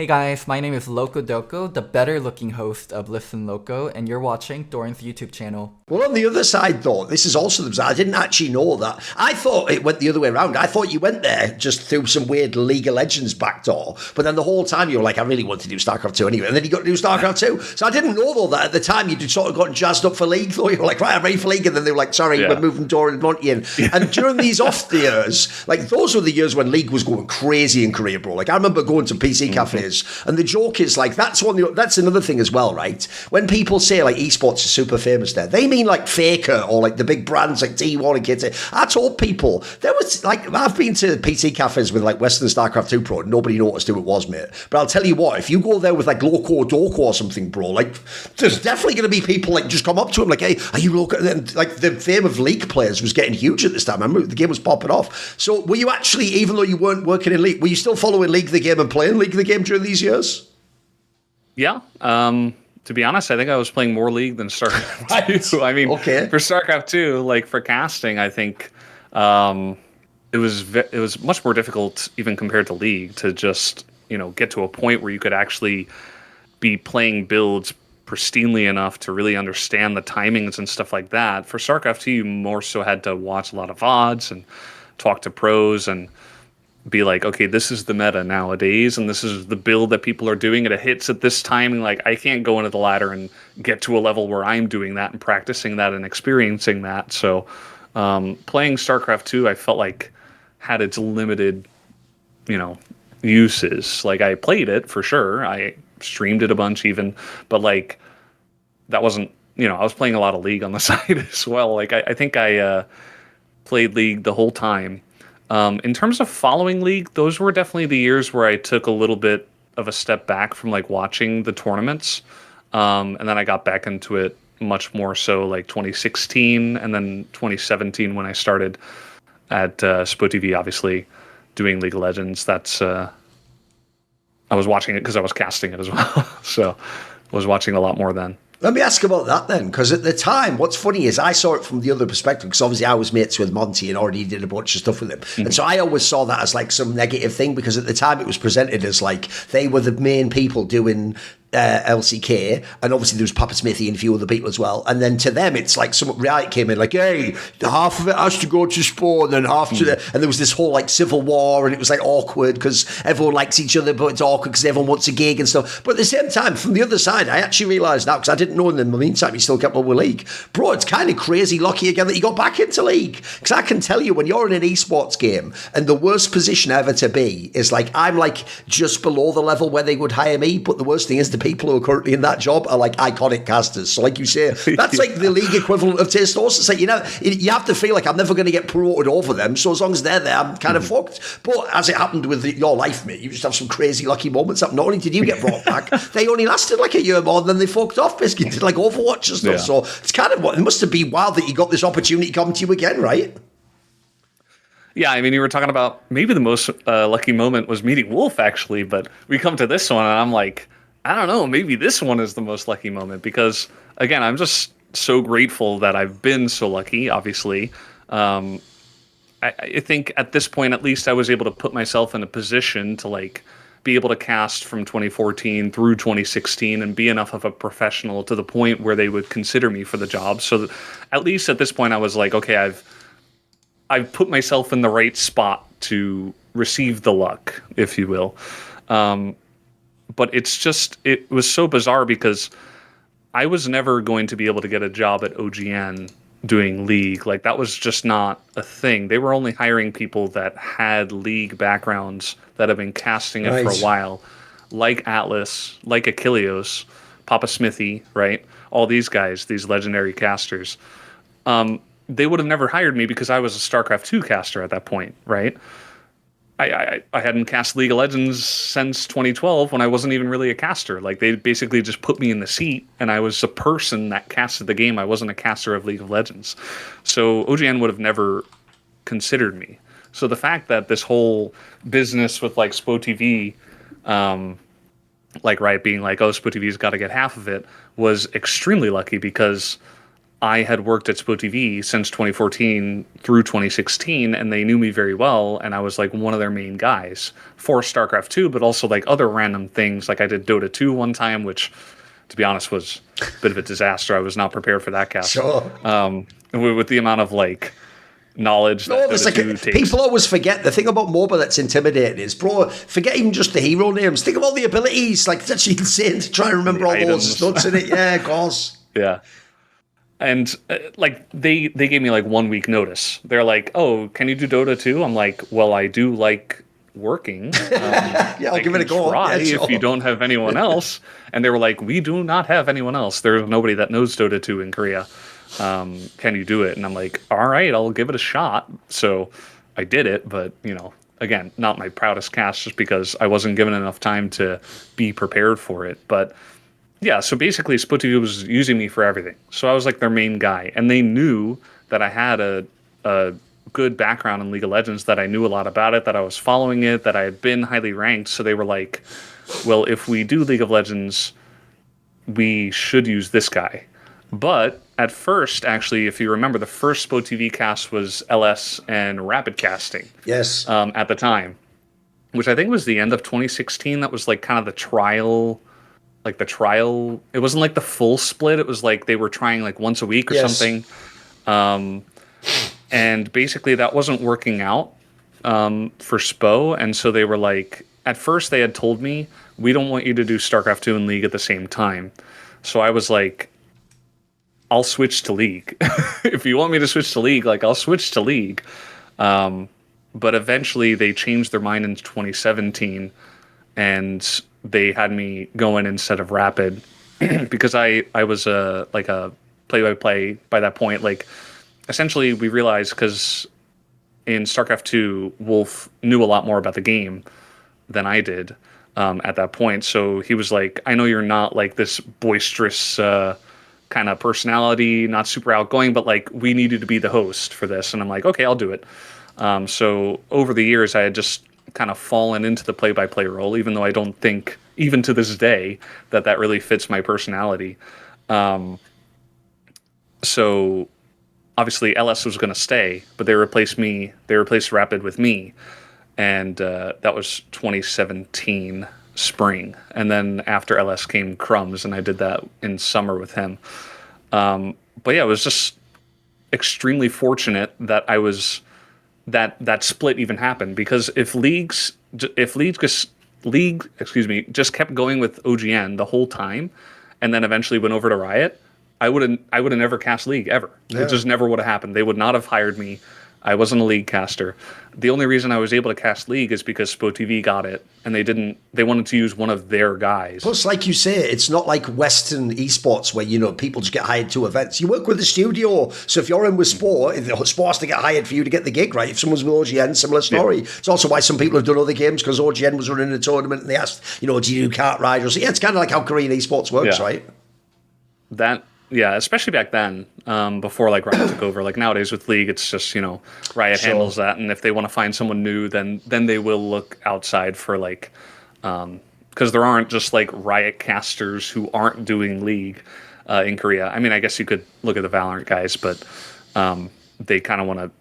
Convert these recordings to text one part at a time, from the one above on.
Hey guys, my name is Loco Doco, the better looking host of Listen Loco, and you're watching Thorin's YouTube channel. Well, on the other side, though, this is also the bizarre. I didn't actually know that. I thought it went the other way around. I thought you went there just through some weird League of Legends backdoor, but then the whole time you were like, I really want to do StarCraft 2 anyway, and then you got to do StarCraft 2. So I didn't know, though, that at the time you'd sort of gotten jazzed up for League, though. You were like, right, I'm ready for League, and then they were like, sorry, we're moving Thorin and Monte in. And during these off years, like, those were the years when League was going crazy in Korea, bro. Like, I remember going to PC cafes, and the joke is, like, that's another thing as well, right? When people say, like, esports is super famous there, they mean, like, Faker, or like the big brands like D1 and Kitty. I told people there was like, I've been to PC cafes with like Western StarCraft 2 Pro, nobody noticed who it was, mate. But I'll tell you what, if you go there with like Loco Doco or something, bro, like there's definitely going to be people like just come up to him like, hey, are you Loco? And like the fame of League players was getting huge at this time. I remember the game was popping off. So were you actually, even though you weren't working in League, were you still following League the game and playing League the game during these years? Yeah. To be honest, I think I was playing more League than StarCraft 2. I mean, for StarCraft 2, like for casting, I think it was much more difficult, even compared to League, to just get to a point where you could actually be playing builds pristinely enough to really understand the timings and stuff like that. For StarCraft 2, you more so had to watch a lot of VODs and talk to pros and be like, okay, this is the meta nowadays, and this is the build that people are doing, and it hits at this timing. Like, I can't go into the ladder and get to a level where I'm doing that and practicing that and experiencing that. So playing StarCraft 2, I felt like had its limited, uses. Like, I played it for sure. I streamed it a bunch even, but like that wasn't, I was playing a lot of League on the side as well. Like, I think I played League the whole time. In terms of following League, those were definitely the years where I took a little bit of a step back from like watching the tournaments. And then I got back into it much more so like 2016 and then 2017 when I started at SpoTV, obviously doing League of Legends. That's I was watching it because I was casting it as well. So I was watching a lot more then. Let me ask about that then, because at the time, what's funny is I saw it from the other perspective, because obviously I was mates with Monty and already did a bunch of stuff with him. Mm-hmm. And so I always saw that as like some negative thing, because at the time it was presented as like they were the main people doing LCK, and obviously there was Papa Smithy and a few other people as well. And then to them, it's like some Riot came in like, hey, half of it has to go to Spo, and then half to and there was this whole like civil war, and it was like awkward because everyone likes each other, but it's awkward because everyone wants a gig and stuff. But at the same time, from the other side, I actually realised now, because I didn't know in the meantime he still kept up with League. Bro, it's kind of crazy lucky again that you got back into League, because I can tell you, when you're in an esports game, and the worst position ever to be is like, I'm like just below the level where they would hire me, but the worst thing is the people who are currently in that job are like iconic casters. So like you say, that's like the League equivalent of Tastos. It's like, you have to feel like I'm never going to get promoted over them. So as long as they're there, I'm kind of fucked. But as it happened with your life, mate, you just have some crazy lucky moments. Not only did you get brought back, they only lasted like a year more than they fucked off, basically, did like Overwatch and stuff. Yeah. So it's kind of it must have been wild that you got this opportunity come to you again, right? Yeah, I mean, you were talking about maybe the most lucky moment was meeting Wolf, actually, but we come to this one and I'm like, I don't know, maybe this one is the most lucky moment, because, again, I'm just so grateful that I've been so lucky, obviously. I think at this point, at least, I was able to put myself in a position to, like, be able to cast from 2014 through 2016 and be enough of a professional to the point where they would consider me for the job. So at least at this point, I was like, okay, I've put myself in the right spot to receive the luck, if you will. But it was so bizarre because I was never going to be able to get a job at OGN doing League. Like, that was just not a thing. They were only hiring people that had League backgrounds that have been casting it for a while, like Atlus, like Achilleos, Papa Smithy, right? All these guys, these legendary casters. They would have never hired me because I was a StarCraft 2 caster at that point, right? I hadn't cast League of Legends since 2012 when I wasn't even really a caster. Like, they basically just put me in the seat, and I was a person that casted the game. I wasn't a caster of League of Legends. So OGN would have never considered me. So the fact that this whole business with, like, SpoTV, like, Riot being like, oh, SpoTV's got to get half of it, was extremely lucky, because I had worked at SpoTV since 2014 through 2016, and they knew me very well, and I was like one of their main guys for StarCraft 2, but also like other random things. Like I did Dota 2 one time, which, to be honest, was a bit of a disaster. I was not prepared for that cast. Sure. With the amount of like knowledge that Dota 2 takes. People always forget the thing about MOBA that's intimidating is, bro, forget even just the hero names. Think of all the abilities. Like, it's actually insane to try and remember all those nuts in it. Yeah, of course. Yeah. And like they gave me like 1 week notice. They're like, "Oh, can you do Dota 2?" I'm like, "Well, I do like working. Yeah, I'll give it a go. Try Yeah, sure. if you don't have anyone else." And they were like, "We do not have anyone else. There's nobody that knows Dota 2 in Korea. Can you do it?" And I'm like, "All right, I'll give it a shot." So I did it, but you know, again, not my proudest cast just because I wasn't given enough time to be prepared for it. But yeah, so basically SpoTV was using me for everything. So I was like their main guy. And they knew that I had a good background in League of Legends, that I knew a lot about it, that I was following it, that I had been highly ranked. So they were like, well, if we do League of Legends, we should use this guy. But at first, actually, if you remember, the first SpoTV cast was LS and Rapid casting. Yes. At the time, which I think was the end of 2016. That was like kind of the trial. It wasn't like the full split. It was like they were trying like once a week or something. And basically that wasn't working out for Spo. And so they were like, at first they had told me, we don't want you to do StarCraft 2 and League at the same time. So I was like, I'll switch to League. If you want me to switch to League, like I'll switch to League. But eventually they changed their mind in 2017 and they had me go in instead of Rapid because I was like a play-by-play by that point. Like essentially we realized, because in StarCraft 2, Wolf knew a lot more about the game than I did at that point. So he was like, I know you're not like this boisterous kind of personality, not super outgoing, but like we need you to be the host for this. And I'm like, okay, I'll do it. So over the years, I had just kind of fallen into the play-by-play role, even though I don't think, even to this day, that really fits my personality. So obviously LS was going to stay, but they replaced Rapid with me. And that was 2017 spring. And then after LS came Crumbs, and I did that in summer with him. But yeah, it was just extremely fortunate that I was that split even happened, because if League just kept going with OGN the whole time, and then eventually went over to Riot, I would have never cast League ever. Yeah. It just never would have happened. They would not have hired me. I wasn't a League caster. The only reason I was able to cast League is because SpoTV got it, and they wanted to use one of their guys. Plus, like you say, it's not like Western esports where, you know, people just get hired to events. You work with the studio, so if you're in with Sport, Sport has to get hired for you to get the gig, right? If someone's with OGN, similar story. Yeah. It's also why some people have done other games, because OGN was running a tournament and they asked, you know, do you do kart riders? So yeah, it's kind of like how Korean esports works, right? Yeah, especially back then, before like Riot took over. Like nowadays with League, it's just, you know, Riot handles that, and if they want to find someone new, then they will look outside for like, because there aren't just like Riot casters who aren't doing League in Korea. I mean, I guess you could look at the Valorant guys, but they kind of want to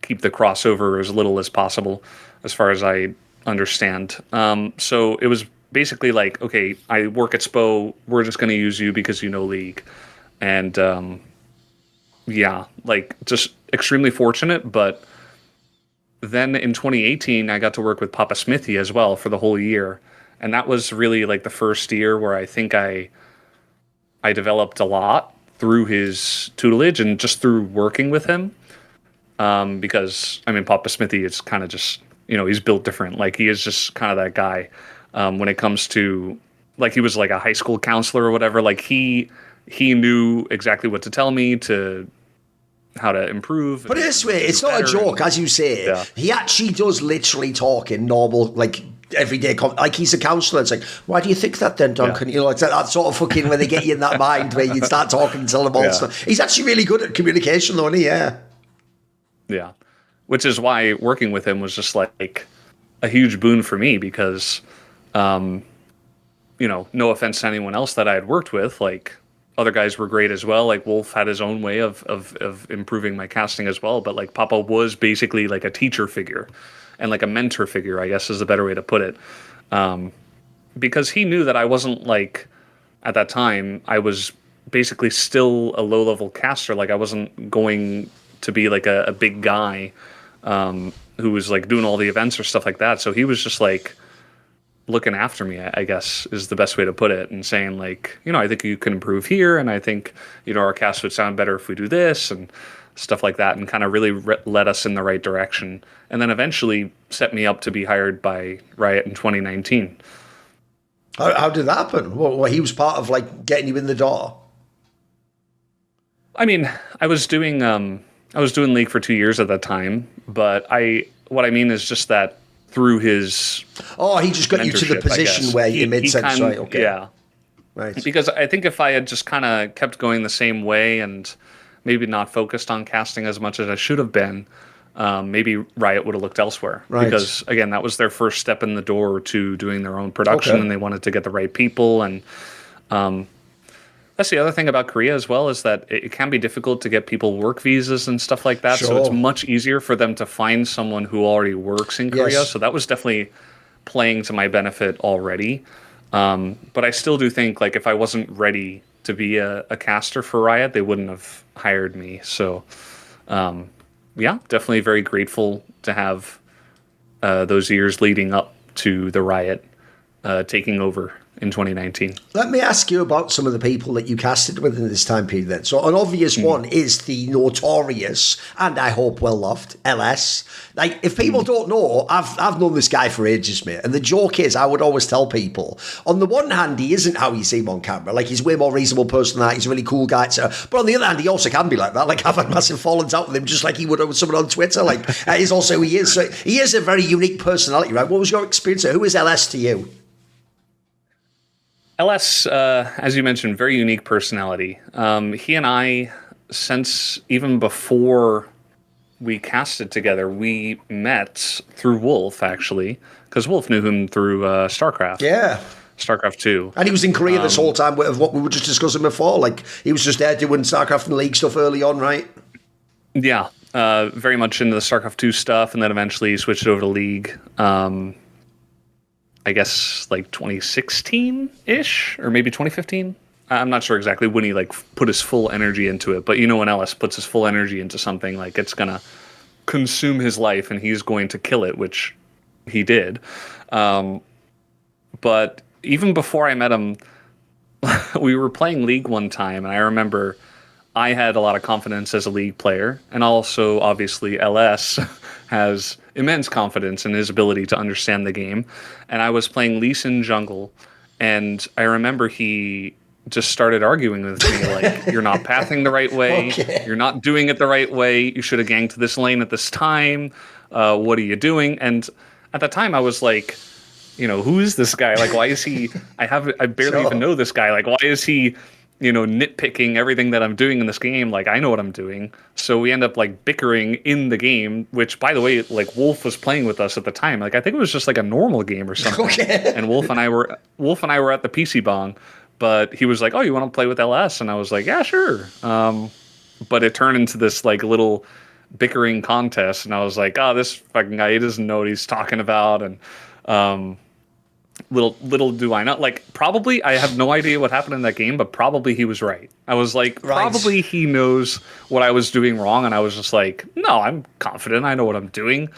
keep the crossover as little as possible, as far as I understand. So it was basically like, okay, I work at Spo, we're just going to use you because you know League. And yeah, like just extremely fortunate. But then in 2018, I got to work with Papa Smithy as well for the whole year. And that was really like the first year where I think I developed a lot through his tutelage and just through working with him. Because, I mean, Papa Smithy is kind of just, you know, he's built different. Like he is just kind of that guy. When it comes to, like, he was like a high school counselor or whatever. Like he knew exactly what to tell me, to how to improve. But this way, it's not a joke, as you say. Yeah. He actually does literally talk in normal, like, everyday, like he's a counselor. It's like, why do you think that then, Duncan? Yeah. You know, it's that sort of fucking, when they get you in that mind where you start talking and tell them all stuff. He's actually really good at communication, though, isn't he? Yeah. Yeah. Which is why working with him was just like a huge boon for me, because you know, no offense to anyone else that I had worked with, like other guys were great as well. Like Wolf had his own way of improving my casting as well. But like Papa was basically like a teacher figure and like a mentor figure, I guess is the better way to put it. Because he knew that I wasn't like, at that time, I was basically still a low level caster. Like I wasn't going to be like a big guy who was like doing all the events or stuff like that. So he was just like looking after me, I guess is the best way to put it, and saying like, you know, I think you can improve here, and I think, you know, our cast would sound better if we do this and stuff like that, and kind of really led us in the right direction. And then eventually set me up to be hired by Riot in 2019. How did that happen? Well, he was part of like getting you in the door. I mean, I was doing League for 2 years at that time, but what I mean is just that through his he just got you to the position where you made sense, right? Okay, yeah, right. Because I think if I had just kind of kept going the same way and maybe not focused on casting as much as I should have been, maybe Riot would have looked elsewhere. Right. Because again, that was their first step in the door to doing their own production, and they wanted to get the right people. And that's the other thing about Keria as well, is that it can be difficult to get people work visas and stuff like that. Sure. So it's much easier for them to find someone who already works in Keria. Yes. So that was definitely playing to my benefit already. But I still do think like if I wasn't ready to be a caster for Riot, they wouldn't have hired me. So yeah, definitely very grateful to have those years leading up to the Riot taking over in 2019. Let me ask you about some of the people that you casted within this time period then. So an obvious one is the notorious, and I hope well-loved, LS. Like, if people don't know, I've known this guy for ages, mate. And the joke is, I would always tell people, on the one hand, he isn't how you see him on camera. Like, he's a way more reasonable person than that. He's a really cool guy. But on the other hand, he also can be like that. Like, I've had massive fallings out with him, just like he would with someone on Twitter. Like, that is also who he is. So he is a very unique personality, right? What was your experience? Who is LS to you? LS, as you mentioned, very unique personality. He and I, since even before we casted together, we met through Wolf, actually, because Wolf knew him through StarCraft. Yeah. StarCraft 2. And he was in Korea this whole time of what we were just discussing before. Like, he was just there doing StarCraft and League stuff early on, right? Yeah. Very much into the StarCraft 2 stuff, and then eventually switched over to League. I guess like 2016-ish, or maybe 2015. I'm not sure exactly when he like put his full energy into it, but you know when Ellis puts his full energy into something, like it's gonna consume his life and he's going to kill it, which he did. But even before I met him, we were playing League one time, and I remember I had a lot of confidence as a League player, and also obviously LS has immense confidence in his ability to understand the game. And I was playing Lee Sin jungle, and I remember he just started arguing with me like, you're not pathing the right way, you're not doing it the right way, you should have ganked this lane at this time, what are you doing? And at the time I was like, you know, who is this guy? Like, why is he, I barely even know this guy, like, why is he, you know, nitpicking everything that I'm doing in this game? Like, I know what I'm doing. So we end up like bickering in the game, which, by the way, like Wolf was playing with us at the time. Like, I think it was just like a normal game or something. Okay. And Wolf and I were at the PC bong, but he was like, "Oh, you want to play with LS?" And I was like, "Yeah, sure." But it turned into this like little bickering contest, and I was like, "Oh, this fucking guy, he doesn't know what he's talking about." And Little do I not, like, probably I have no idea what happened in that game, but probably he was right. I was like, probably he knows what I was doing wrong, and I was just like, no, I'm confident, I know what I'm doing.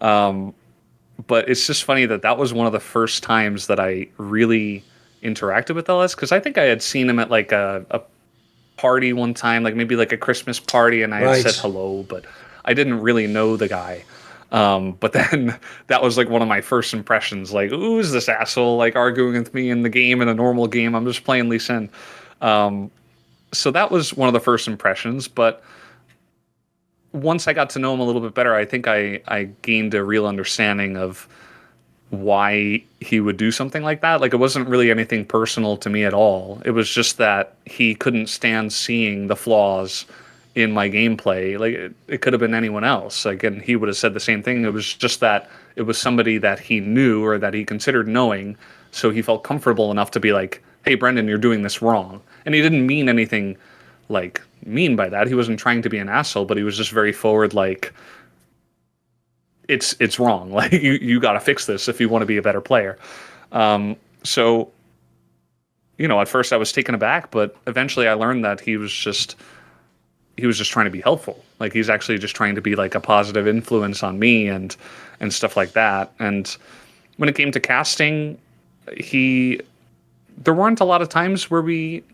But it's just funny that was one of the first times that I really interacted with LS, because I think I had seen him at like a party one time, like maybe like a Christmas party, and I had said hello, but I didn't really know the guy. But then that was like one of my first impressions, like, who's this asshole like arguing with me in the game, in a normal game? I'm just playing Lee Sin. So that was one of the first impressions. But once I got to know him a little bit better, I think I gained a real understanding of why he would do something like that. Like, it wasn't really anything personal to me at all. It was just that he couldn't stand seeing the flaws in my gameplay. Like, it could have been anyone else. Again, he would have said the same thing. It was just that it was somebody that he knew or that he considered knowing, so he felt comfortable enough to be like, hey, Brendan, you're doing this wrong. And he didn't mean anything like mean by that. He wasn't trying to be an asshole, but he was just very forward, like, it's wrong. Like, you got to fix this if you want to be a better player. So, at first I was taken aback, but eventually I learned that he was just trying to be helpful. Like, he's actually just trying to be like a positive influence on me and stuff like that. And when it came to casting, there weren't a lot of times where we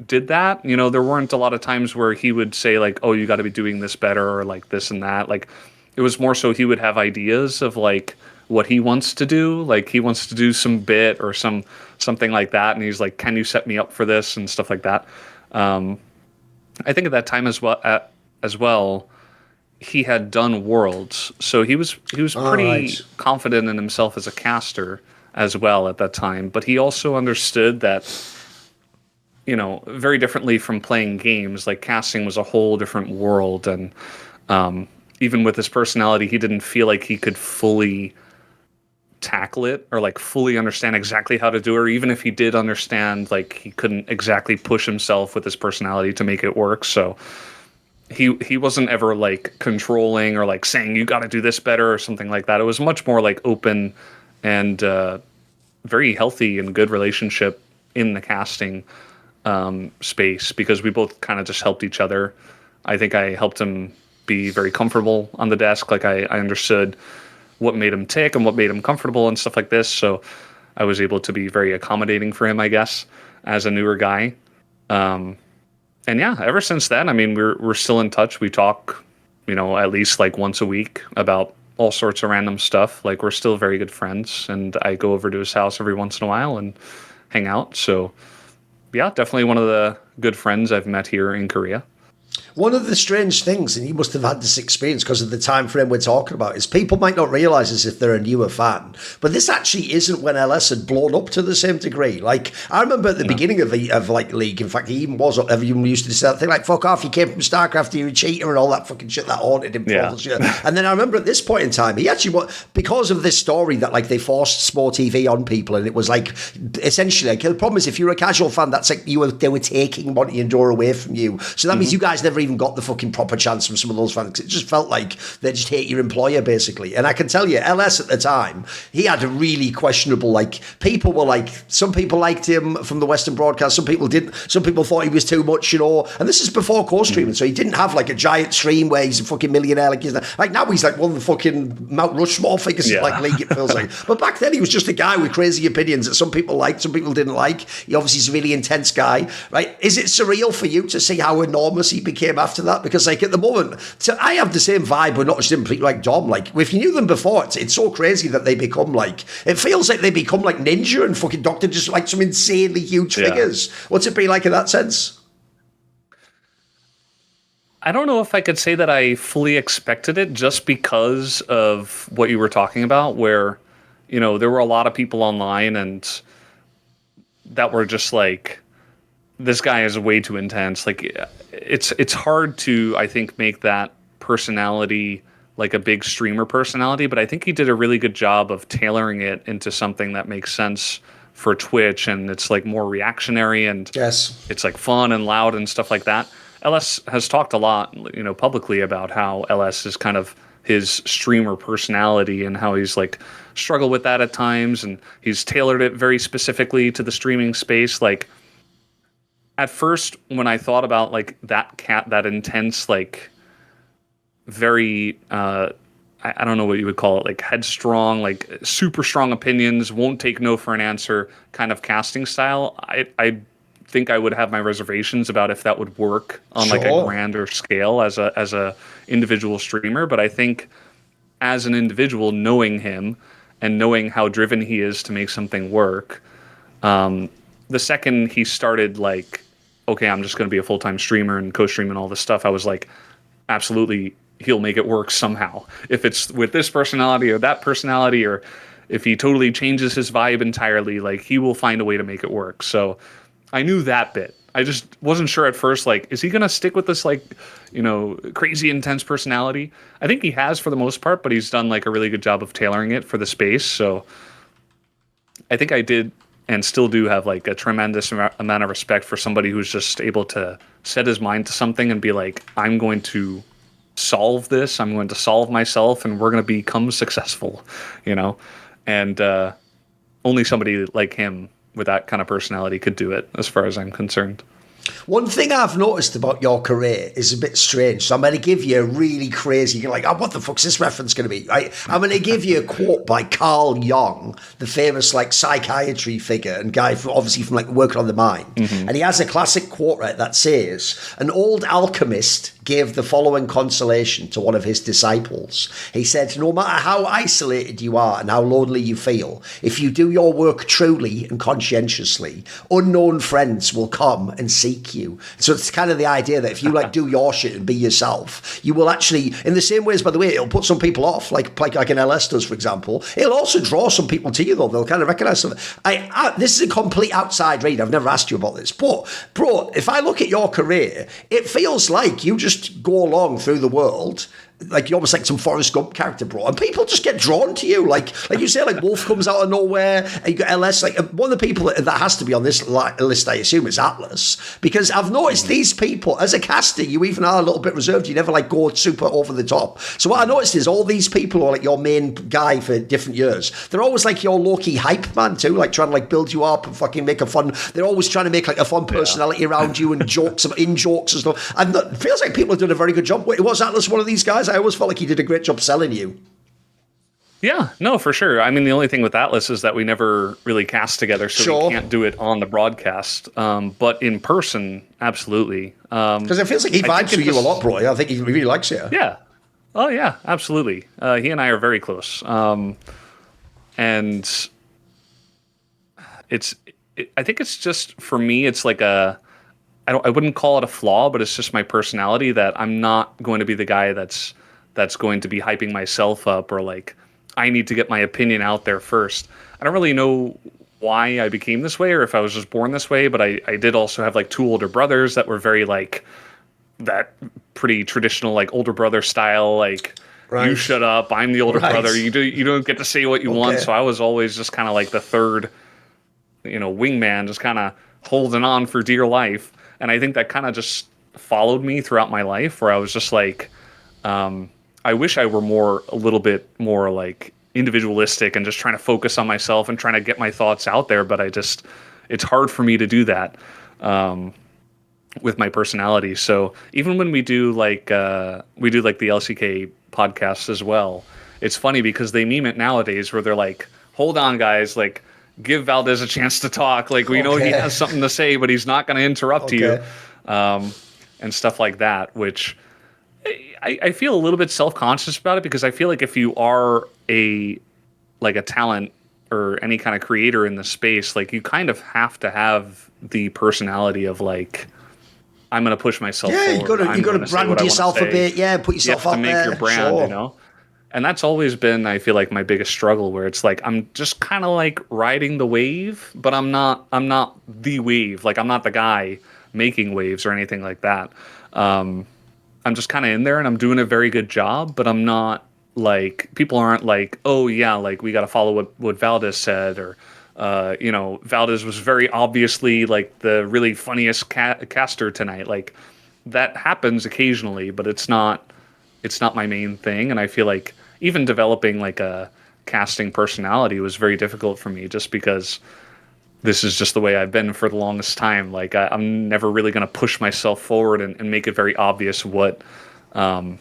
did that. There weren't a lot of times where he would say like, oh, you got to be doing this better, or like this and that. Like, it was more so he would have ideas of like what he wants to do. Like, he wants to do some bit or something like that. And he's like, can you set me up for this and stuff like that. I think at that time as well, he had done Worlds. So he was pretty confident in himself as a caster as well at that time. But he also understood that, very differently from playing games, like casting was a whole different world. And even with his personality, he didn't feel like he could fully tackle it or like fully understand exactly how to do it. Or even if he did understand, like, he couldn't exactly push himself with his personality to make it work. So he wasn't ever like controlling or like saying you got to do this better or something like that. It was much more like open and very healthy and good relationship in the casting space, because we both kind of just helped each other. I think I helped him be very comfortable on the desk. Like, I understood what made him tick and what made him comfortable and stuff like this. So I was able to be very accommodating for him, I guess, as a newer guy. And yeah, ever since then, I mean, we're still in touch. We talk, at least like once a week about all sorts of random stuff. Like, we're still very good friends, and I go over to his house every once in a while and hang out. So yeah, definitely one of the good friends I've met here in Korea. One of the strange things, and you must have had this experience because of the time frame we're talking about, is people might not realise this if they're a newer fan, but this actually isn't when LS had blown up to the same degree. Like, I remember at the beginning of League, in fact, he even everyone used to say that thing like, fuck off, you came from StarCraft, you're a cheater, and all that fucking shit that haunted him. Yeah. And then I remember at this point in time, he actually, because of this story that, like, they forced SpoTV on people, and it was like, essentially, like, the problem is if you're a casual fan, that's like they were taking Monte and DoA away from you. So that means you guys never even got the fucking proper chance from some of those fans. It just felt like they just hate your employer, basically. And I can tell you, LS at the time, he had a really questionable, like, people were like, some people liked him from the Western broadcast, some people didn't, some people thought he was too much, and this is before co-streaming, so he didn't have like a giant stream where he's a fucking millionaire, like now he's like one of the fucking Mount Rushmore figures of like League, it feels like. But back then he was just a guy with crazy opinions that some people liked, some people didn't like. He obviously is a really intense guy, right? Is it surreal for you to see how enormous he became after that? Because like at the moment, so I have the same vibe with not just him, like Dom. Like if you knew them before, it's so crazy that they become like, it feels like they become like Ninja and fucking Doctor, just like some insanely huge figures. What's it been like in that sense? I don't know if I could say that I fully expected it, just because of what you were talking about, where, there were a lot of people online and that were just like, this guy is way too intense. Like, it's hard to, I think, make that personality like a big streamer personality, but I think he did a really good job of tailoring it into something that makes sense for Twitch, and it's like more reactionary, and it's like fun and loud and stuff like that. LS has talked a lot, publicly about how LS is kind of his streamer personality and how he's like struggled with that at times, and he's tailored it very specifically to the streaming space. Like, at first, when I thought about like that intense, like very, I don't know what you would call it, like headstrong, like super strong opinions, won't take no for an answer kind of casting style, I think I would have my reservations about if that would work on like a grander scale as a individual streamer. But I think as an individual, knowing him and knowing how driven he is to make something work, the second he started like, okay, I'm just going to be a full-time streamer and co-stream and all this stuff, I was like, absolutely, he'll make it work somehow. If it's with this personality or that personality, or if he totally changes his vibe entirely, like, he will find a way to make it work. So I knew that bit. I just wasn't sure at first, like, is he going to stick with this, like, crazy intense personality? I think he has for the most part, but he's done like a really good job of tailoring it for the space. So I think I did and still do have like a tremendous amount of respect for somebody who's just able to set his mind to something and be like, I'm going to solve this, I'm going to solve myself, and we're going to become successful, and only somebody like him with that kind of personality could do it, as far as I'm concerned. One thing I've noticed about your career is a bit strange. So I'm going to give you a really crazy, you're like, oh, what the fuck's this reference going to be? I'm going to give you a quote by Carl Jung, the famous like psychiatry figure and guy obviously from like working on the mind. And he has a classic quote, right, that says, an old alchemist gave the following consolation to one of his disciples. He said, no matter how isolated you are and how lonely you feel, if you do your work truly and conscientiously, unknown friends will come and seek you. So it's kind of the idea that if you like do your shit and be yourself, you will actually, in the same ways, by the way, it'll put some people off, like an LS does, for example. It'll also draw some people to you, though. They'll kind of recognize something. This is a complete outside read. I've never asked you about this. But, bro, if I look at your career, it feels like you just go along through the world like you're almost like some Forrest Gump character, bro, and people just get drawn to you. Like you say, like Wolf comes out of nowhere, and you got LS. Like one of the people that has to be on this list, I assume, is Atlus, because I've noticed these people as a caster, you even are a little bit reserved. You never like go super over the top. So what I noticed is all these people who are like your main guy for different years, they're always like your low-key hype man too, like trying to like build you up and fucking make a fun. They're always trying to make like a fun personality around you and jokes, in jokes and stuff. And it feels like people have done a very good job. Wait, was Atlus one of these guys? I always felt like he did a great job selling you. Yeah, no, for sure. I mean, the only thing with Atlus is that we never really cast together, so we can't do it on the broadcast. But in person, absolutely. Because it feels like he vibes with you a lot, bro. I think he really likes you. Yeah. Oh, yeah, absolutely. He and I are very close. And I think it's just, for me, it's like I wouldn't call it a flaw, but it's just my personality that I'm not going to be the guy that's going to be hyping myself up, or like I need to get my opinion out there first. I don't really know why I became this way or if I was just born this way, but I did also have like two older brothers that were very like that pretty traditional like older brother style, like you shut up, I'm the older brother, you don't get to say what you want. So I was always just kind of like the third, wingman, just kind of holding on for dear life. And I think that kind of just followed me throughout my life, where I was just like, I wish I were a little bit more like individualistic and just trying to focus on myself and trying to get my thoughts out there. But it's hard for me to do that with my personality. So even when we do like the LCK podcast as well, it's funny because they meme it nowadays where they're like, hold on guys, like, give Valdes a chance to talk. Like, we know he has something to say, but he's not going to interrupt you, and stuff like that, which I feel a little bit self-conscious about it, because I feel like if you are a talent or any kind of creator in the space, like you kind of have to have the personality of like, I'm going to push myself forward. You got to brand yourself a bit. Yeah, put yourself out there. You have to make your brand, And that's always been, I feel like, my biggest struggle, where it's like I'm just kind of like riding the wave, but I'm not the wave. Like, I'm not the guy making waves or anything like that. I'm just kind of in there and I'm doing a very good job, but I'm not like, people aren't like, oh yeah, like we got to follow what Valdes said, or Valdes was very obviously like the really funniest caster tonight. Like, that happens occasionally, but it's not my main thing. And I feel like even developing like a casting personality was very difficult for me, just because this is just the way I've been for the longest time. Like, I'm never really going to push myself forward and make it very obvious what my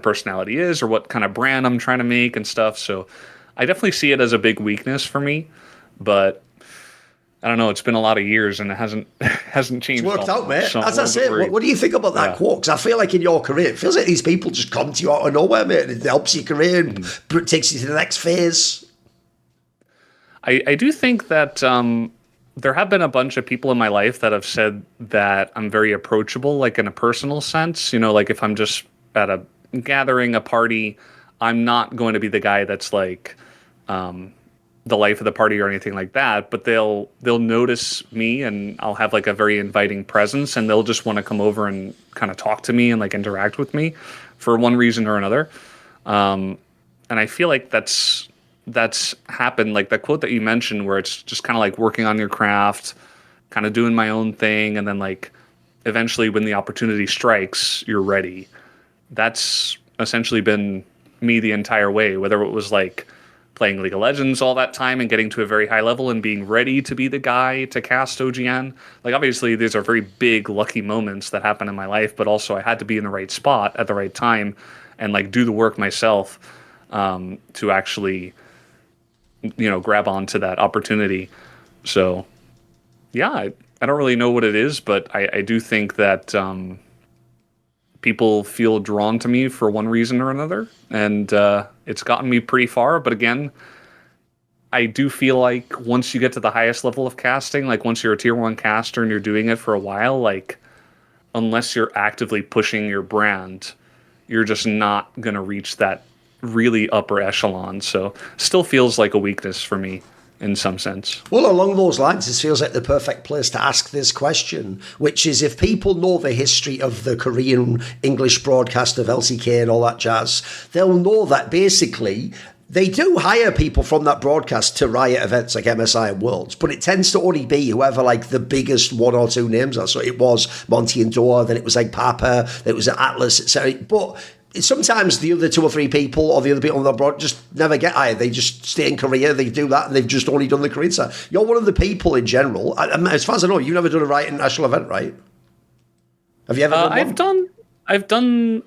personality is or what kind of brand I'm trying to make and stuff. So I definitely see it as a big weakness for me, but I don't know. It's been a lot of years and it hasn't changed. It's worked out, mate. So as I said, what do you think about that quote? Because I feel like in your career, it feels like these people just come to you out of nowhere, mate. It helps your career and takes you to the next phase. I do think that there have been a bunch of people in my life that have said that I'm very approachable, like in a personal sense. Like if I'm just at a gathering, a party, I'm not going to be the guy that's like the life of the party or anything like that, but they'll notice me and I'll have like a very inviting presence, and they'll just want to come over and kind of talk to me and like interact with me for one reason or another. And I feel like that's that's happened, like that quote that you mentioned, where it's just kind of like working on your craft, kind of doing my own thing, and then like eventually when the opportunity strikes, you're ready. That's essentially been me the entire way, whether it was like playing League of Legends all that time and getting to a very high level and being ready to be the guy to cast OGN. Like, obviously, these are very big, lucky moments that happen in my life, but also I had to be in the right spot at the right time and, like, do the work myself to actually, grab onto that opportunity. So, yeah, I don't really know what it is, but I do think that people feel drawn to me for one reason or another, and it's gotten me pretty far. But again, I do feel like once you get to the highest level of casting, like once you're a tier 1 caster and you're doing it for a while, like unless you're actively pushing your brand, you're just not going to reach that really upper echelon. So still feels like a weakness for me in some sense. Well, along those lines, this feels like the perfect place to ask this question, which is, if people know the history of the Korean English broadcast of LCK and all that jazz, they'll know that basically they do hire people from that broadcast to Riot events like MSI and Worlds, but it tends to only be whoever like the biggest 1 or 2 names are. So it was Monte and DoA, then it was like Papa, then it was Atlus, etc. But sometimes the other 2 or 3 people or the other people on the broad just never get hired. They just stay in Korea, they do that, and they've just only done the Korean side. You're one of the people in general. As far as I know, you've never done a Riot International event, right? Have you ever done one? I've done,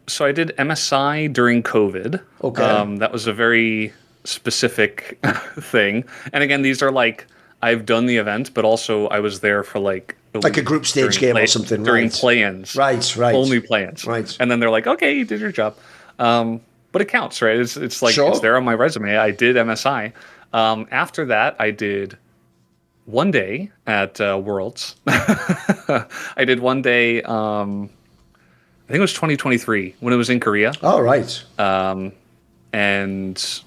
so I did MSI during COVID. Okay. That was a very specific thing. And again, these are like, I've done the event, but also I was there for like a group stage game or something, during right? play-ins. Right. Only play-ins. Right. And then they're like, okay, you did your job. But it counts, right? It's like, Sure. It's there on my resume. I did MSI. After that, I did one day at Worlds. I did one day, I think it was 2023 when it was in Korea. Oh, right. And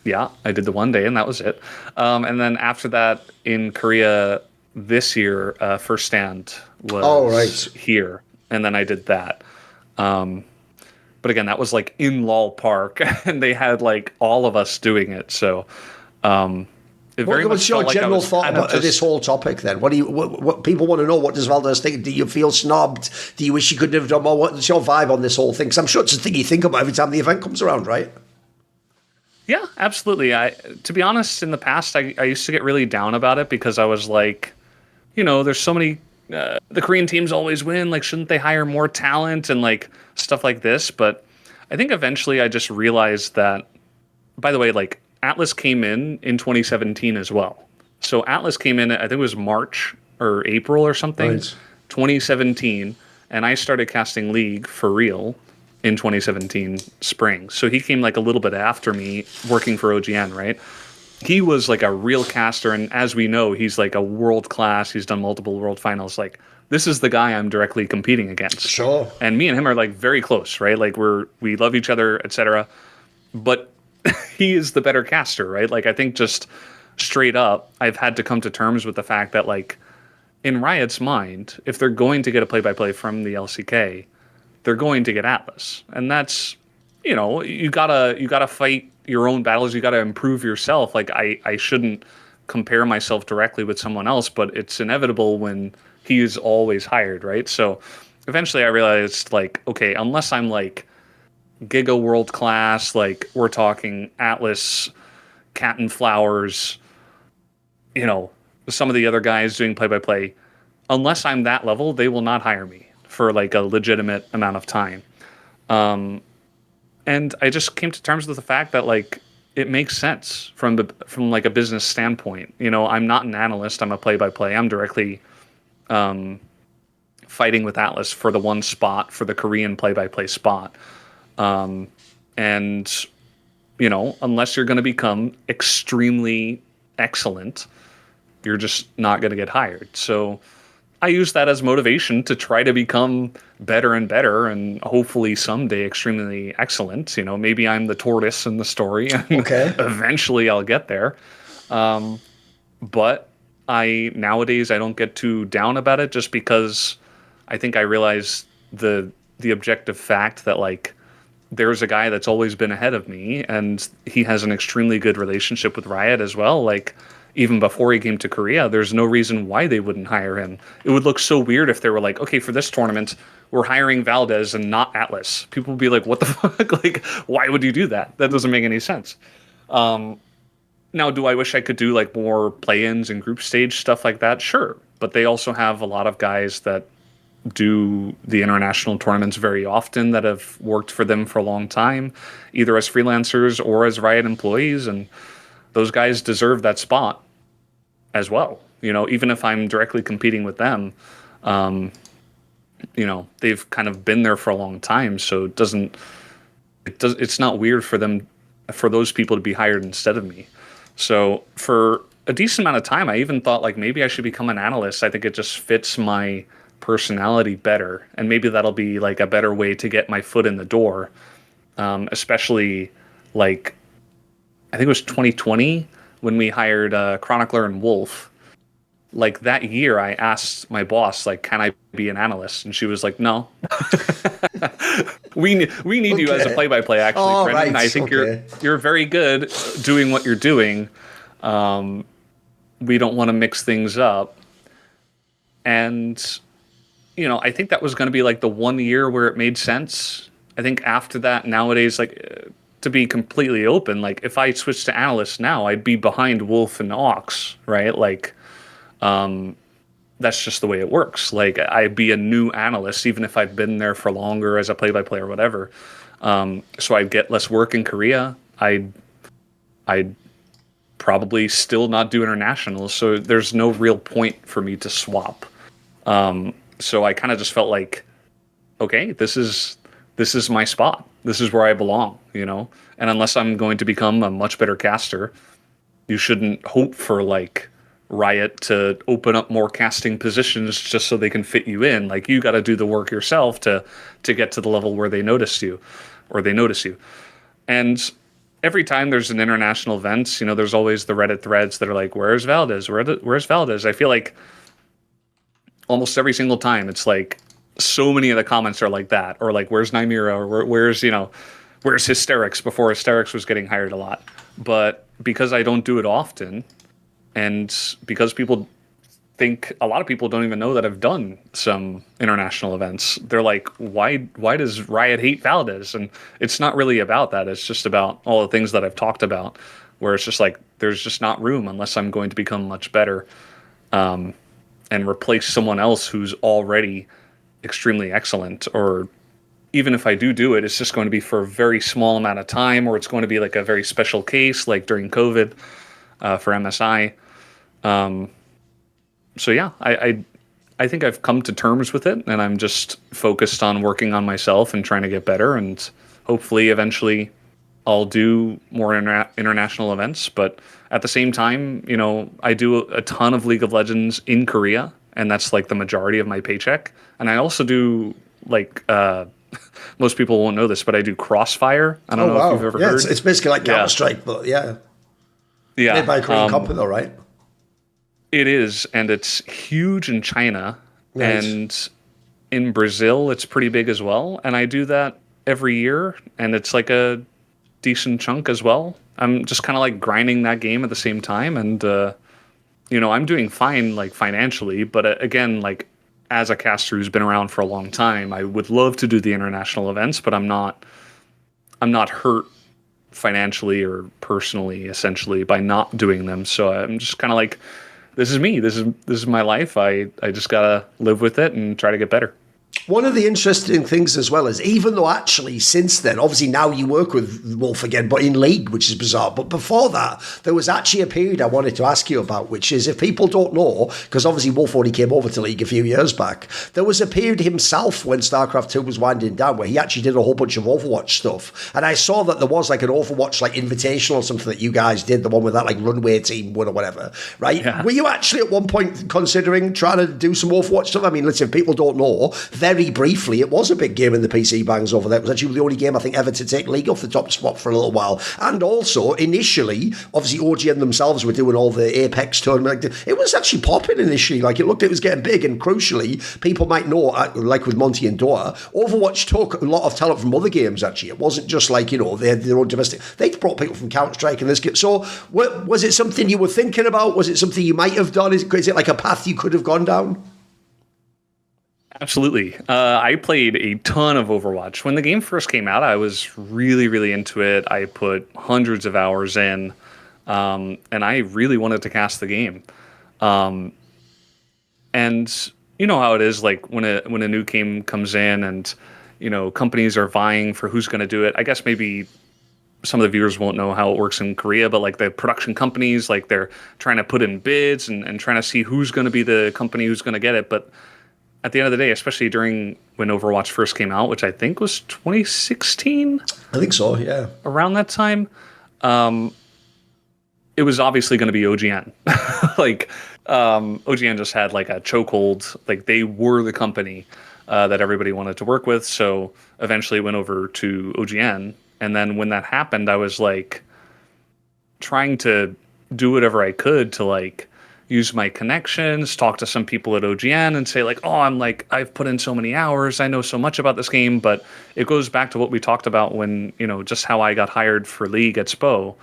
yeah, I did the one day and that was it. And then after that in Korea this year, First Stand was here. And then I did that. But again, that was like in Lol Park and they had like all of us doing it. So, what's your general thought about this whole topic then? What people want to know? What does Valdes think? Do you feel snobbed? Do you wish you could have done more? What's your vibe on this whole thing? Because I'm sure it's a thing you think about every time the event comes around, right? Yeah, absolutely. To be honest, in the past, I used to get really down about it because I was like, there's so many, the Korean teams always win. Like, shouldn't they hire more talent and like stuff like this? But I think eventually I just realized that, by the way, like, Atlus came in 2017 as well. So Atlus came in, I think it was March or April or something, right. 2017. And I started casting League for real in 2017 spring. So he came like a little bit after me working for OGN, right? He was like a real caster. And as we know, he's like a world class. He's done multiple world finals. Like, this is the guy I'm directly competing against. Sure. And me and him are like very close, right? Like we love each other, etc. But he is the better caster, right? Like, I think just straight up, I've had to come to terms with the fact that, like, in Riot's mind, if they're going to get a play-by-play from the LCK, they're going to get Atlus. And that's, you gotta fight your own battles. You gotta improve yourself. Like, I shouldn't compare myself directly with someone else, but it's inevitable when he is always hired, right? So eventually I realized, like, okay, unless I'm like Giga world class, like we're talking Atlus, Cat and Flowers, some of the other guys doing play-by-play, unless I'm that level, they will not hire me for like a legitimate amount of time. And I just came to terms with the fact that, like, it makes sense from like a business standpoint. I'm not an analyst, I'm a play-by-play. I'm directly fighting with Atlus for the one spot, for the Korean play-by-play spot. And unless you're going to become extremely excellent, you're just not going to get hired. So I use that as motivation to try to become better and better, and hopefully someday extremely excellent. Maybe I'm the tortoise in the story, and eventually I'll get there. But nowadays I don't get too down about it, just because I think I realize the objective fact that, like, there's a guy that's always been ahead of me, and he has an extremely good relationship with Riot as well. Like, even before he came to Korea, there's no reason why they wouldn't hire him. It would look so weird if they were like, okay, for this tournament, we're hiring Valdes and not Atlus. People would be like, what the fuck? Like, why would you do that? That doesn't make any sense. Now, do I wish I could do like more play-ins and group stage stuff like that? Sure. But they also have a lot of guys that do the international tournaments very often that have worked for them for a long time, either as freelancers or as Riot employees. And those guys deserve that spot as well. You know, even if I'm directly competing with them, you know, they've kind of been there for a long time. So it's not weird for those people to be hired instead of me. So for a decent amount of time, I even thought like maybe I should become an analyst. I think it just fits my personality better, and maybe that'll be like a better way to get my foot in the door. Especially like I think it was 2020 when we hired Chronicler and Wolf. Like that year, I asked my boss, like, can I be an analyst? And she was like, no. we need you as a play-by-play, actually, oh, Brendan. right. I think you're very good doing what you're doing. We don't want to mix things up. And, you know, I think that was going to be like the 1 year where it made sense. I think after that, nowadays, like, to be completely open, like, if I switched to analyst now, I'd be behind Wolf and Ox, right? Like, that's just the way it works. Like, I'd be a new analyst, even if I'd been there for longer as a play-by-play or whatever. So I'd get less work in Korea. I'd probably still not do internationals. So there's no real point for me to swap. So I kind of just felt like, okay, this is my spot. This is where I belong, you know? And unless I'm going to become a much better caster, you shouldn't hope for, like, Riot to open up more casting positions just so they can fit you in. Like, you got to do the work yourself to get to the level where they notice you. And every time there's an international event, you know, there's always the Reddit threads that are like, where's Valdes? Where's Valdes? I feel like almost every single time it's like so many of the comments are like that, or like, where's Nymira? Or where's Hysterics? Before Hysterics was getting hired a lot. But because I don't do it often, and because a lot of people don't even know that I've done some international events. They're like, why does Riot hate Valdes? And it's not really about that. It's just about all the things that I've talked about, where it's just like, there's just not room unless I'm going to become much better, and replace someone else who's already extremely excellent. Or even if I do it, it's just going to be for a very small amount of time, or it's going to be like a very special case, like during COVID, for MSI. So yeah, I think I've come to terms with it, and I'm just focused on working on myself and trying to get better, and hopefully eventually I'll do more international events. But at the same time, you know, I do a ton of League of Legends in Korea, and that's like the majority of my paycheck. And I also do like, most people won't know this, but I do Crossfire. I don't know if you've ever heard. It's basically like Counter-Strike, but yeah. Yeah. Made by a Korean company though, right? It is, and it's huge in China, and in Brazil it's pretty big as well. And I do that every year, and it's like a decent chunk as well. I'm just kind of like grinding that game at the same time, and you know, I'm doing fine like financially, but again, like as a caster who's been around for a long time, I would love to do the international events, but I'm not hurt financially or personally, essentially, by not doing them. So I'm just kind of like, this is me. This is my life. I just gotta live with it and try to get better. One of the interesting things as well is, even though actually since then, obviously now you work with Wolf again, but in League, which is bizarre. But before that, there was actually a period I wanted to ask you about, which is, if people don't know, because obviously Wolf only came over to League a few years back, there was a period himself when StarCraft 2 was winding down where he actually did a whole bunch of Overwatch stuff. And I saw that there was like an Overwatch like invitational or something that you guys did, the one with that like runway team won or whatever, right? Yeah. Were you actually at one point considering trying to do some Overwatch stuff? I mean, listen, if people don't know, very briefly, it was a big game in the PC bangs over there. It was actually the only game I think ever to take League off the top spot for a little while. And also, initially, obviously OGN themselves were doing all the Apex tournament. It was actually popping initially. Like it looked, it was getting big. And crucially, people might know, like with Monte and DoA, Overwatch took a lot of talent from other games. Actually, it wasn't just like they had their own domestic. They brought people from Counter-Strike and this game. So, was it something you were thinking about? Was it something you might have done? Is it like a path you could have gone down? Absolutely. I played a ton of Overwatch. When the game first came out, I was really, really into it. I put hundreds of hours in, and I really wanted to cast the game. And you know how it is, like when a new game comes in and companies are vying for who's going to do it. I guess maybe some of the viewers won't know how it works in Korea, but like the production companies, like they're trying to put in bids and trying to see who's going to be the company who's going to get it. But at the end of the day, especially during when Overwatch first came out, which I think was 2016. I think so, yeah. Around that time, it was obviously going to be OGN. Like OGN just had like a chokehold. Like they were the company that everybody wanted to work with. So eventually it went over to OGN. And then when that happened, I was like trying to do whatever I could to like use my connections, talk to some people at OGN and say like, oh, I've put in so many hours. I know so much about this game. But it goes back to what we talked about when, just how I got hired for League at SPO,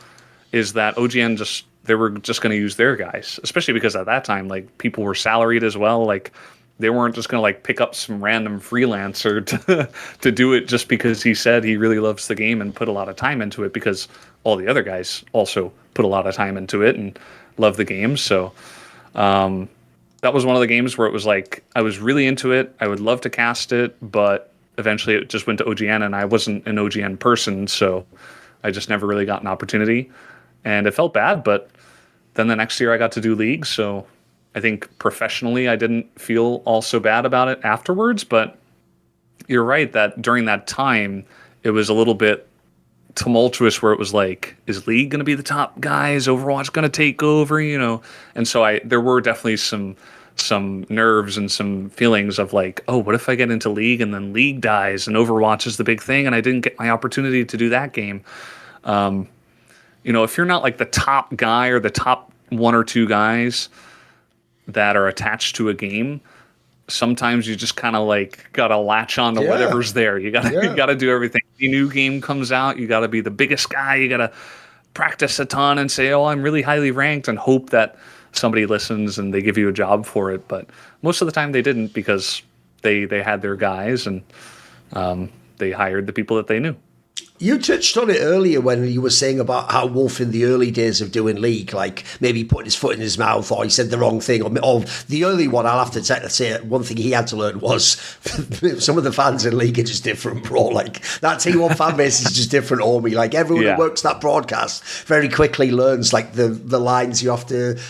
is that OGN they were just going to use their guys, especially because at that time, like people were salaried as well. Like they weren't just going to like pick up some random freelancer to do it just because he said he really loves the game and put a lot of time into it, because all the other guys also put a lot of time into it and love the game. So that was one of the games where it was like I was really into it. I would love to cast it, but eventually it just went to OGN and I wasn't an OGN person, so I just never really got an opportunity. And it felt bad, but then the next year I got to do League, so I think professionally I didn't feel all so bad about it afterwards. But you're right that during that time it was a little bit tumultuous, where it was like, is League going to be the top guy? Is Overwatch going to take over? And so there were definitely some nerves and some feelings of like, oh, what if I get into League and then League dies and Overwatch is the big thing and I didn't get my opportunity to do that game. If you're not like the top guy or the top one or two guys that are attached to a game, sometimes you just kind of like gotta latch on to whatever's there. You gotta do everything. A new game comes out, you gotta be the biggest guy. You gotta practice a ton and say, oh, I'm really highly ranked, and hope that somebody listens and they give you a job for it. But most of the time they didn't, because they had their guys and they hired the people that they knew. You touched on it earlier when you were saying about how Wolf in the early days of doing League, like maybe putting his foot in his mouth or he said the wrong thing. Or the early one, I'll have to say one thing he had to learn was some of the fans in League are just different, bro. Like that T1 fan base is just different, Omi. Like everyone who works that broadcast very quickly learns like the lines you have to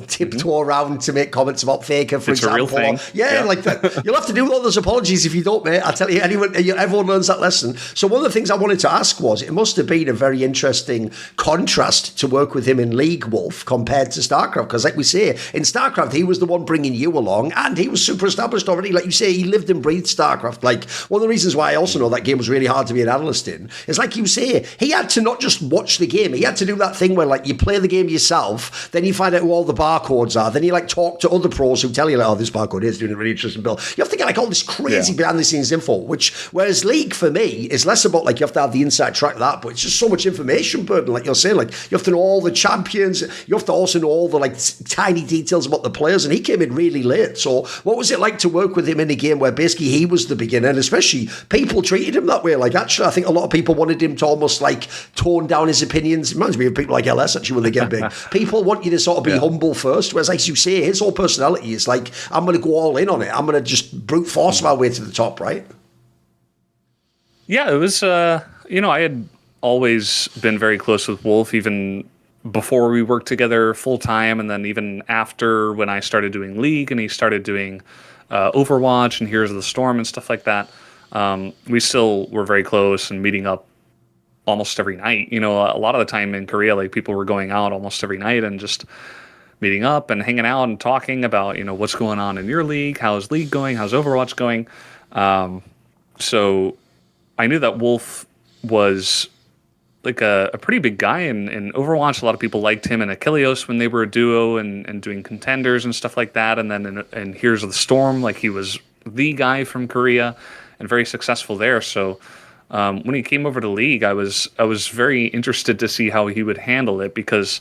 tiptoe around to make comments about Faker, for example. A real thing. Like that. You'll have to do all those apologies if you don't, mate. I tell you, everyone learns that lesson. So one of the things I wanted to ask was, it must have been a very interesting contrast to work with him in League, Wolf, compared to StarCraft, because like we say, in StarCraft he was the one bringing you along and he was super established already. Like you say, he lived and breathed StarCraft. Like one of the reasons why I also know that game was really hard to be an analyst in is, like you say, he had to not just watch the game, he had to do that thing where like you play the game yourself, then you find out who all the barcodes are, then you like talk to other pros who tell you like, oh, this barcode is doing a really interesting build. You have to get like all this crazy behind the scenes info, which whereas League for me is less about like you have to have the inside track that, but it's just so much information burden. Like you're saying, like you have to know all the champions, you have to also know all the like tiny details about the players, and he came in really late. So what was it like to work with him in a game where basically he was the beginner, and especially people treated him that way? Like actually I think a lot of people wanted him to almost like tone down his opinions. It reminds me of people like LS actually when they get big. People want you to sort of be humble first, whereas like you say, his whole personality is like, I'm going to go all in on it, I'm going to just brute force my way to the top, right? Yeah, it was I had always been very close with Wolf, even before we worked together full time, and then even after, when I started doing League and he started doing Overwatch and Heroes of the Storm and stuff like that. We still were very close and meeting up almost every night. A lot of the time in Korea, like people were going out almost every night and just meeting up and hanging out and talking about, what's going on in your league, how's league going, how's Overwatch going. So I knew that Wolf was like a pretty big guy in Overwatch. A lot of people liked him and Achilleos when they were a duo and doing contenders and stuff like that. And then in Heroes of the Storm, like he was the guy from Keria and very successful there. So when he came over to League, I was very interested to see how he would handle it, because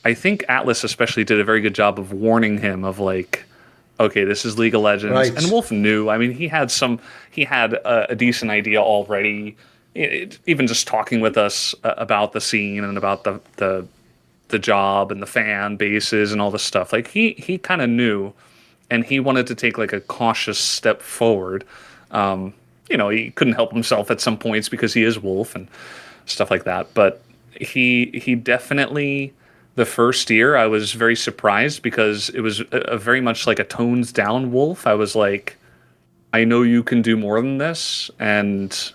I think Atlus especially did a very good job of warning him of like, okay, this is League of Legends. Right. And Wolf knew. I mean, he had a decent idea already. Even just talking with us about the scene and about the job and the fan bases and all this stuff. Like he kind of knew, and he wanted to take like a cautious step forward. He couldn't help himself at some points because he is Wolf and stuff like that. But he definitely, the first year, I was very surprised because it was a very much like a tones down Wolf. I was like, I know you can do more than this, and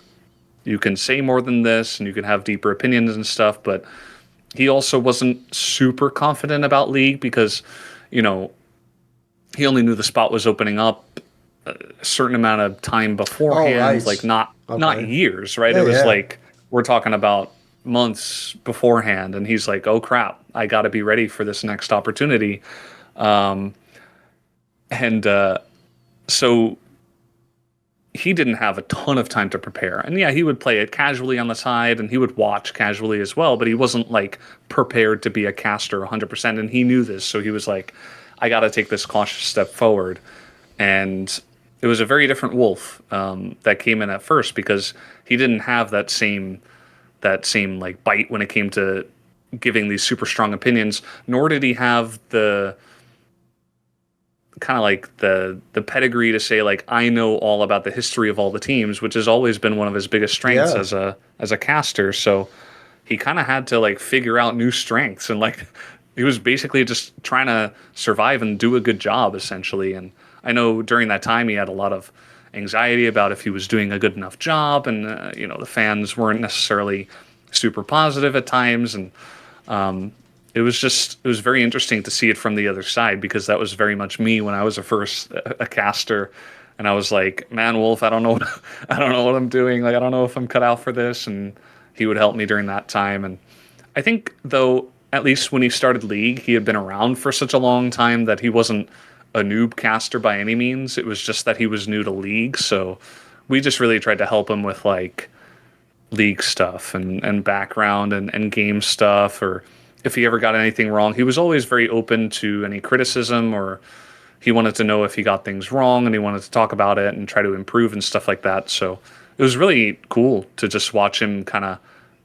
you can say more than this, and you can have deeper opinions and stuff. But he also wasn't super confident about League because, he only knew the spot was opening up a certain amount of time beforehand, right. like not years, right? It was like, we're talking about months beforehand, and he's like, oh crap, I got to be ready for this next opportunity. So he didn't have a ton of time to prepare. And yeah, he would play it casually on the side, and he would watch casually as well, but he wasn't like prepared to be a caster 100%, and he knew this. So he was like, I got to take this cautious step forward. And it was a very different Wolf that came in at first, because he didn't have that same like bite when it came to giving these super strong opinions, nor did he have the kind of like the pedigree to say like, I know all about the history of all the teams, which has always been one of his biggest strengths as a caster. So he kind of had to like figure out new strengths, and like he was basically just trying to survive and do a good job essentially. And I know during that time he had a lot of anxiety about if he was doing a good enough job, and the fans weren't necessarily super positive at times, and it was very interesting to see it from the other side, because that was very much me when I was a caster, and I was like, man, Wolf, I don't know what I'm doing. Like, I don't know if I'm cut out for this. And he would help me during that time. And I think, though, at least when he started League, he had been around for such a long time that he wasn't a noob caster by any means. It was just that he was new to League. So we just really tried to help him with like League stuff and background and game stuff, or if he ever got anything wrong. He was always very open to any criticism, or he wanted to know if he got things wrong, and he wanted to talk about it and try to improve and stuff like that. So it was really cool to just watch him kind of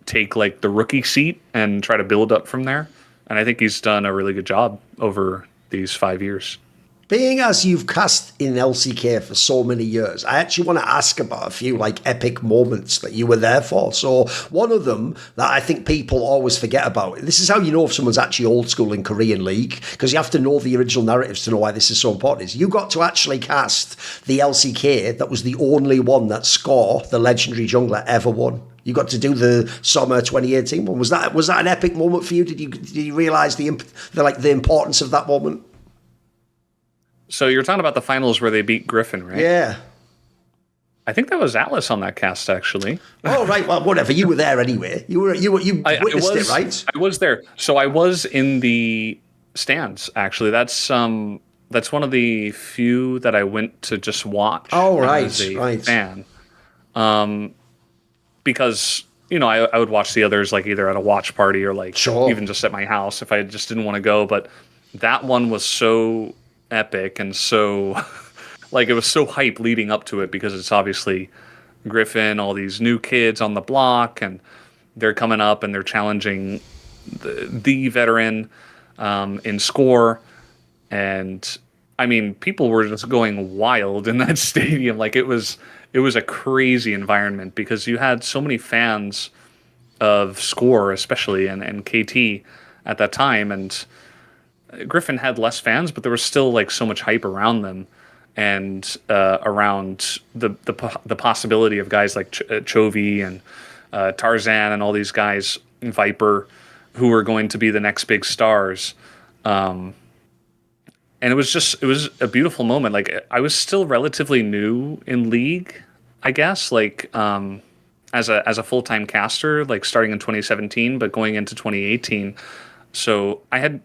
take like the rookie seat and try to build up from there. And I think he's done a really good job over these 5 years. Being as you've cast in LCK for so many years, I actually want to ask about a few like epic moments that you were there for. So one of them that I think people always forget about, this is how you know if someone's actually old school in Korean League, because you have to know the original narratives to know why this is so important, is you got to actually cast the LCK that was the only one that Score, the legendary jungler, ever won. You got to do the summer 2018 one. Was that an epic moment for you? Did you realize the importance of that moment? So you're talking about the finals where they beat Griffin, right? Yeah. I think that was Atlus on that cast, actually. Oh, right. Well, whatever. You were there anyway. You witnessed it, right? I was there. So I was in the stands, actually. That's one of the few that I went to just watch. Oh, right. As a fan. Because, I would watch the others like either at a watch party or like even just at my house if I just didn't want to go. But that one was so epic and so like it was so hype leading up to it, because it's obviously Griffin, all these new kids on the block, and they're coming up and they're challenging the veteran in Score. And I mean, people were just going wild in that stadium. Like it was a crazy environment, because you had so many fans of Score especially and KT at that time, and Griffin had less fans, but there was still like so much hype around them, and around the possibility of guys like Chovy and Tarzan and all these guys, Viper, who were going to be the next big stars. and it was a beautiful moment. Like I was still relatively new in League, I guess, like as a full-time caster, like starting in 2017, but going into 2018. So I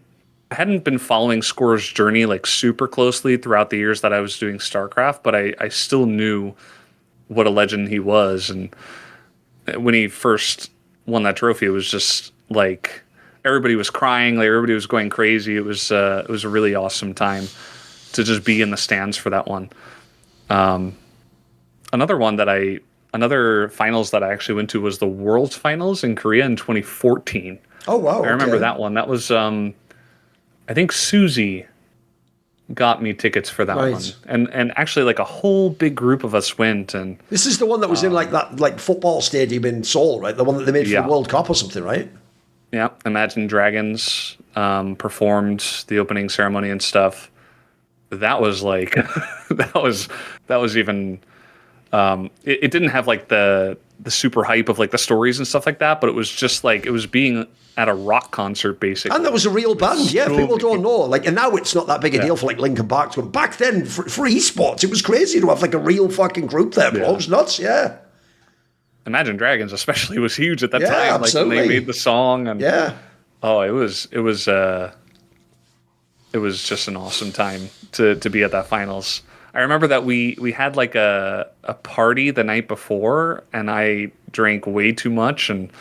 hadn't been following Score's journey like super closely throughout the years that I was doing StarCraft, but I still knew what a legend he was. And when he first won that trophy, it was just like everybody was crying, like everybody was going crazy. It was a really awesome time to just be in the stands for that one. Another finals that I actually went to was the World's Finals in Korea in 2014. Oh wow! I remember that one. That was I think Susie got me tickets for that one, and actually like a whole big group of us went. And this is the one that was in like that like football stadium in Seoul, right? The one that they made for the World Cup or something, right? Yeah, Imagine Dragons performed the opening ceremony and stuff. That was like that was even. It didn't have like the super hype of like the stories and stuff like that, but it was just like it was being at a rock concert basically. And that was a real band, yeah. People don't know, like, and now it's not that big a deal for like Linkin Park to come. Back then, for esports, it was crazy to have like a real fucking group there, bro. It was nuts, yeah. Imagine Dragons, especially, was huge at that time. Absolutely. Like when they made the song, and oh, it was just an awesome time to be at that finals. I remember that we had like a party the night before, and I drank way too much, and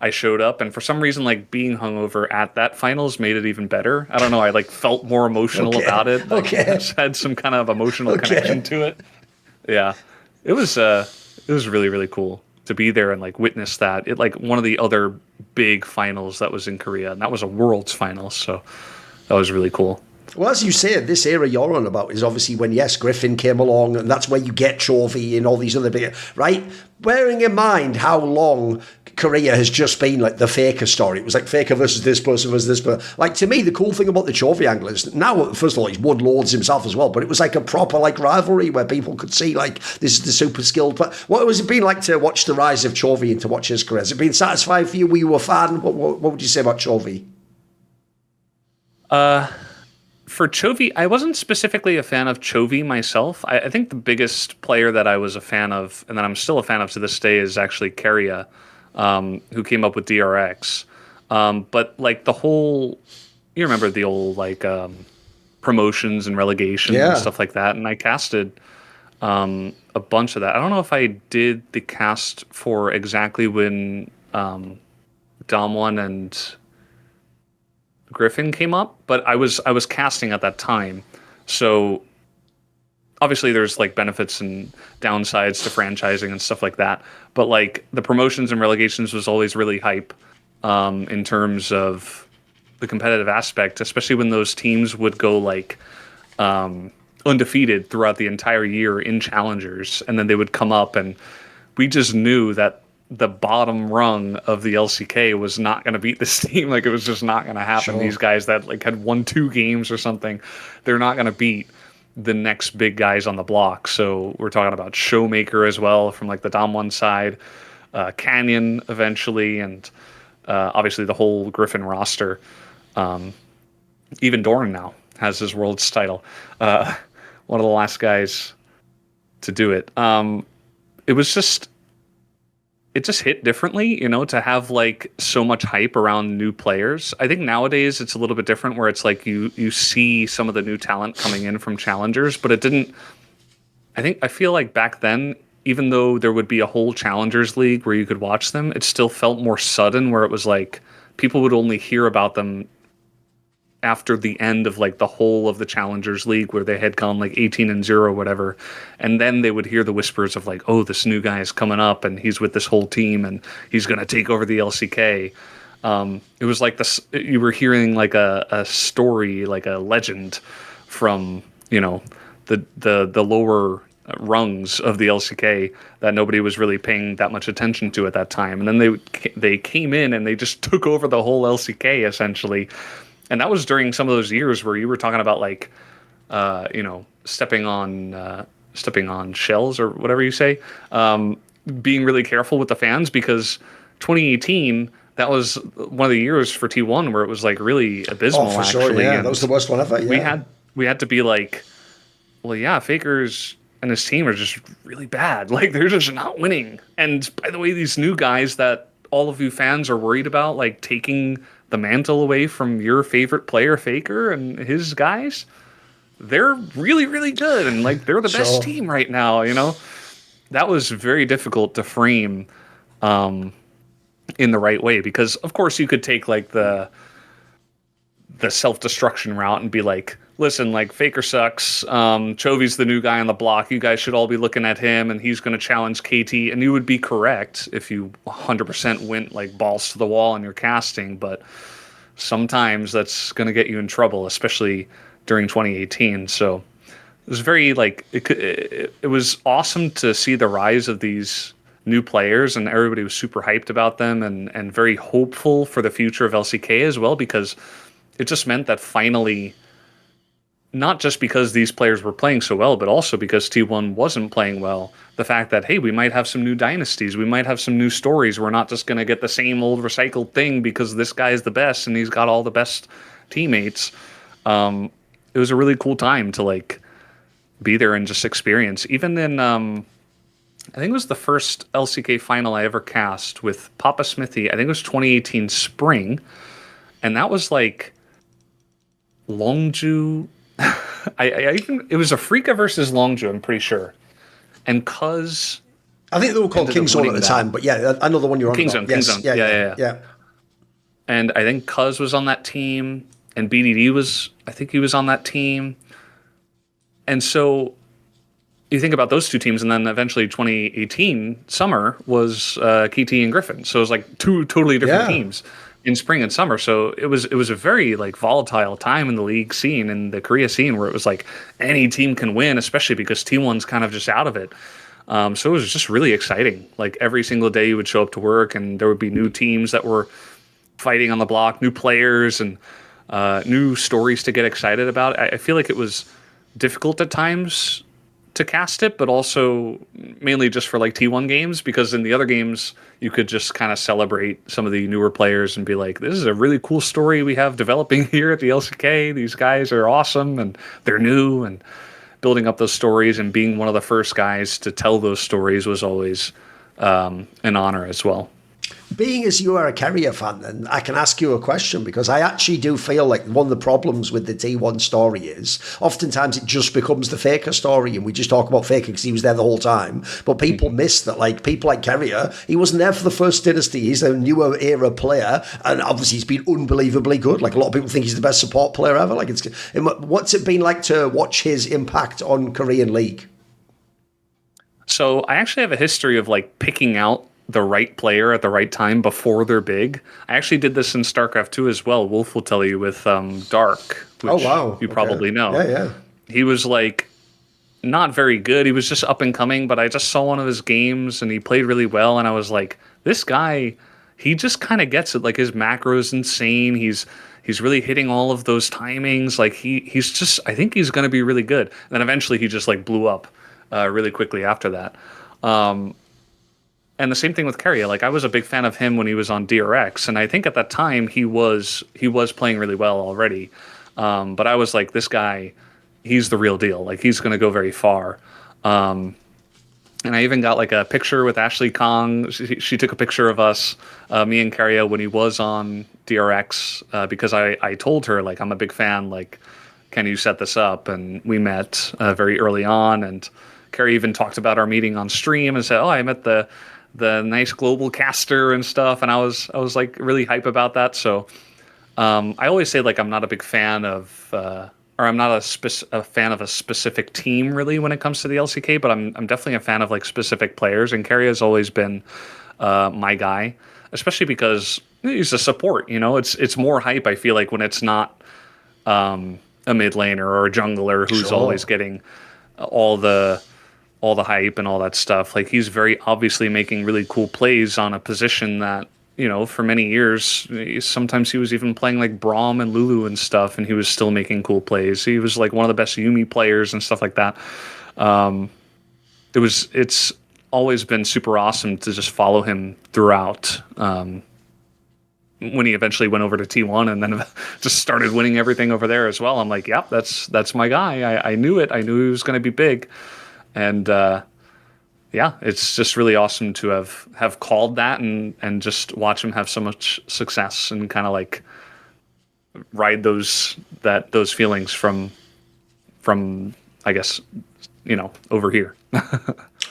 I showed up, and for some reason, like being hungover at that finals made it even better. I don't know. I like felt more emotional about it. Like, I just had some kind of emotional connection to it. Yeah, it was really, really cool to be there and like witness that. It like one of the other big finals that was in Korea, and that was a World's Finals, so that was really cool. Well, as you say, this era you're on about is obviously when, yes, Griffin came along, and that's where you get Chovy and all these other big, right? Bearing in mind how long Korea has just been like the Faker story. It was like Faker versus this person versus this person. Like, to me, the cool thing about the Chovy angle is now, first of all, he's won Lords himself as well, but it was like a proper like rivalry where people could see like this is the super skilled. But what was it been like to watch the rise of Chovy and to watch his career? Has it been satisfying for you? Were you a fan? What would you say about Chovy? For Chovy, I wasn't specifically a fan of Chovy myself. I think the biggest player that I was a fan of, and that I'm still a fan of to this day, is actually Keria, who came up with DRX. But like the whole, you remember the old like promotions and relegation and stuff like that, and I casted a bunch of that. I don't know if I did the cast for exactly when Dom1 and Griffin came up, but I was casting at that time, so obviously there's like benefits and downsides to franchising and stuff like that. But like the promotions and relegations was always really hype in terms of the competitive aspect, especially when those teams would go like undefeated throughout the entire year in challengers, and then they would come up, and we just knew that the bottom rung of the LCK was not going to beat this team. Like, it was just not going to happen. Sure. These guys that like had won 2 games or something, they're not going to beat the next big guys on the block. So we're talking about Showmaker as well from like the Dom1 side, Canyon eventually, and obviously the whole Griffin roster. Even Thorin now has his world's title. One of the last guys to do it. It just hit differently, you know, to have like so much hype around new players. I think nowadays it's a little bit different where it's like you see some of the new talent coming in from challengers, but it didn't. I feel like back then, even though there would be a whole challengers league where you could watch them, it still felt more sudden, where it was like people would only hear about them after the end of like the whole of the challengers league, where they had gone like 18-0 or whatever, and then they would hear the whispers of like, oh, this new guy is coming up and he's with this whole team and he's going to take over the LCK. It was like this, you were hearing like a story, like a legend from, you know, the lower rungs of the LCK that nobody was really paying that much attention to at that time. And then they came in and they just took over the whole LCK essentially. And that was during some of those years where you were talking about like, you know, stepping on shells or whatever you say, being really careful with the fans, because 2018, that was one of the years for T1 where it was like really abysmal. Oh, for actually. sure, yeah, and that was the worst one ever. Yeah. we had to be like, well, yeah, Faker's and his team are just really bad. Like, they're just not winning. And by the way, these new guys that all of you fans are worried about, like, taking the mantle away from your favorite player, Faker, and his guys, they're really, really good. And, like, they're the best team right now, you know? That was very difficult to frame in the right way. Because, of course, you could take, like, the self-destruction route and be like, listen, like, Faker sucks. Chovy's the new guy on the block. You guys should all be looking at him, and he's going to challenge KT. And you would be correct if you 100% went, like, balls to the wall in your casting. But sometimes that's going to get you in trouble, especially during 2018. So it was very, like, it was awesome to see the rise of these new players, and everybody was super hyped about them and very hopeful for the future of LCK as well, because it just meant that finally, not just because these players were playing so well, but also because T1 wasn't playing well, the fact that, hey, we might have some new dynasties, we might have some new stories, we're not just going to get the same old recycled thing because this guy's the best and he's got all the best teammates. It was a really cool time to, like, be there and just experience. Even in, I think it was the first LCK final I ever cast with Papa Smithy, I think it was 2018 spring, and that was, like, Longju. It was Afrika versus Longju, I'm pretty sure. And Cuz, I think they were called Kingzone at the time, but yeah, I know the one you're on Kingzone, about. Yes, Kingzone. Yeah. And I think Cuz was on that team, and BDD was, I think he was on that team. And so you think about those two teams, and then eventually 2018 summer was KT and Griffin. So it was like two totally different teams in spring and summer. So it was a very, like, volatile time in the league scene and the Korea scene, where it was like any team can win, especially because T1's kind of just out of it. So it was just really exciting. Like, every single day you would show up to work and there would be new teams that were fighting on the block, new players, and new stories to get excited about. I feel like it was difficult at times to cast it, but also mainly just for, like, T1 games, because in the other games you could just kind of celebrate some of the newer players and be like, this is a really cool story we have developing here at the LCK. These guys are awesome and they're new, and building up those stories and being one of the first guys to tell those stories was always an honor as well. Being as you are a Keria fan, then I can ask you a question, because I actually do feel like one of the problems with the T1 story is oftentimes it just becomes the Faker story, and we just talk about Faker because he was there the whole time. But people miss that, like, people like Keria, he wasn't there for the first dynasty. He's a newer era player, and obviously he's been unbelievably good. Like, a lot of people think he's the best support player ever. Like, what's it been like to watch his impact on Korean League? So I actually have a history of, like, picking out the right player at the right time before they're big. I actually did this in StarCraft 2 as well. Wolf will tell you, with Dark, which you probably know. Yeah. He was, like, not very good. He was just up and coming, but I just saw one of his games and he played really well, and I was like, this guy, he just kind of gets it. Like, his macro is insane. He's really hitting all of those timings. Like, he's just, I think he's going to be really good. And then eventually he just, like, blew up really quickly after that. And the same thing with Keria. Like, I was a big fan of him when he was on DRX, and I think at that time he was playing really well already. But I was like, this guy, he's the real deal. Like, he's going to go very far. And I even got, like, a picture with Ashley Kong. She took a picture of us, me and Keria, when he was on DRX, because I told her, like, I'm a big fan. Like, can you set this up? And we met very early on, and Keria even talked about our meeting on stream and said, oh, I met the nice global caster and stuff, and I was like really hype about that. So I always say, like, I'm not a big fan of or I'm not a fan of a specific team really when it comes to the LCK, but I'm definitely a fan of, like, specific players, and Keria has always been my guy, especially because he's a support. You know, it's more hype, I feel like, when it's not a mid laner or a jungler who's always getting all the hype and all that stuff. Like, he's very obviously making really cool plays on a position that, you know, for many years, sometimes he was even playing, like, Braum and Lulu and stuff, and he was still making cool plays. He was, like, one of the best Yumi players and stuff like that. It's always been super awesome to just follow him throughout. when he eventually went over to T1 and then just started winning everything over there as well, I'm like, yep, that's my guy. I knew it. I knew he was going to be big. And yeah, it's just really awesome to have called that and just watch him have so much success and kind of like ride those feelings from I guess, over here.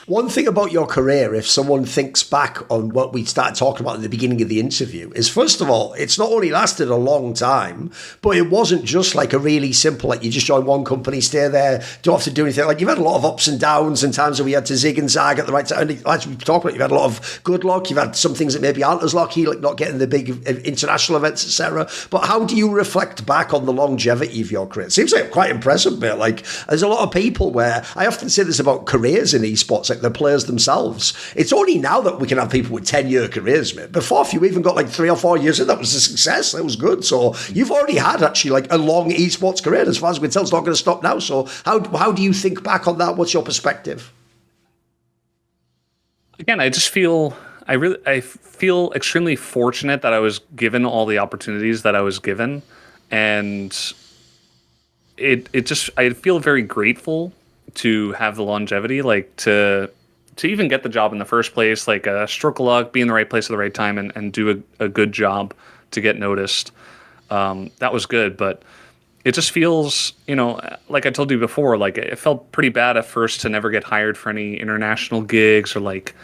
One thing about your career, if someone thinks back on what we started talking about at the beginning of the interview, is first of all, it's not only lasted a long time, but it wasn't just like a really simple, like you just join one company, stay there, don't have to do anything. Like you've had a lot of ups and downs and times where we had to zig and zag at the right time. And as we talked about, you've had a lot of good luck. You've had some things that maybe aren't as lucky, like not getting the big international events, etc. But how do you reflect back on the longevity of your career? It seems like quite impressive, mate. Like there's a lot of people where I often say this about careers in esports, like the players themselves. It's only now that we can have people with 10-year careers, mate. Before, if you even got like 3 or 4 years in, that was a success. That was good. So you've already had actually like a long esports career. As far as we can tell, it's not going to stop now. So how do you think back on that? What's your perspective? Again, I feel extremely fortunate that I was given all the opportunities that I was given, and I feel very grateful to have the longevity, like to even get the job in the first place, like a stroke of luck, be in the right place at the right time, and do a good job to get noticed. That was good, but it just feels, like I told you before, like it felt pretty bad at first to never get hired for any international gigs, or like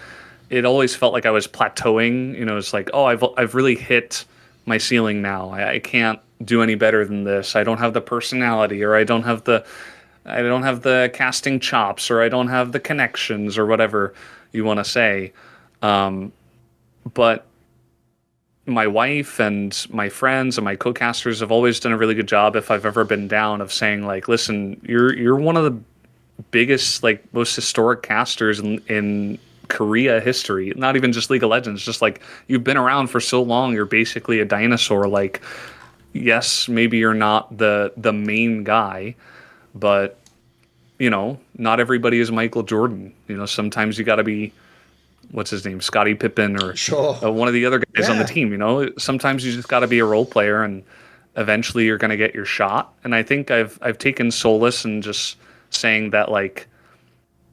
it always felt like I was plateauing. It's like, oh, I've really hit my ceiling now. I can't do any better than this. I don't have the personality, or I don't have the casting chops, or I don't have the connections, or whatever you want to say. But my wife and my friends and my co-casters have always done a really good job, if I've ever been down, of saying like, listen, you're one of the biggest, like most historic casters in Korea history, not even just League of Legends, just like you've been around for so long, you're basically a dinosaur. Like, yes, maybe you're not the main guy, but not everybody is Michael Jordan. Sometimes you got to be, what's his name, Scottie Pippen, or sure, one of the other guys on the team. Sometimes you just got to be a role player, and eventually you're going to get your shot. And I think I've taken solace in just saying that, like,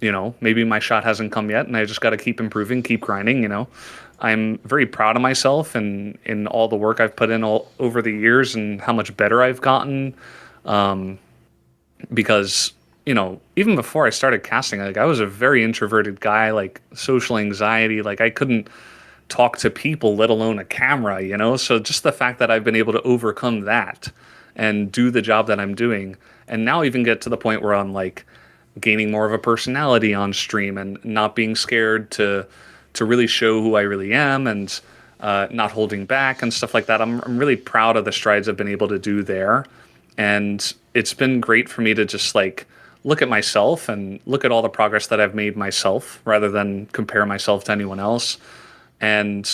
maybe my shot hasn't come yet, and I just got to keep improving, keep grinding. I'm very proud of myself and in all the work I've put in all over the years, and how much better I've gotten. Because even before I started casting, like I was a very introverted guy, like social anxiety, like I couldn't talk to people, let alone a camera, So just the fact that I've been able to overcome that and do the job that I'm doing, and now even get to the point where I'm like gaining more of a personality on stream and not being scared to really show who I really am, and not holding back and stuff like that. I'm really proud of the strides I've been able to do there. And it's been great for me to just like look at myself and look at all the progress that I've made myself, rather than compare myself to anyone else. And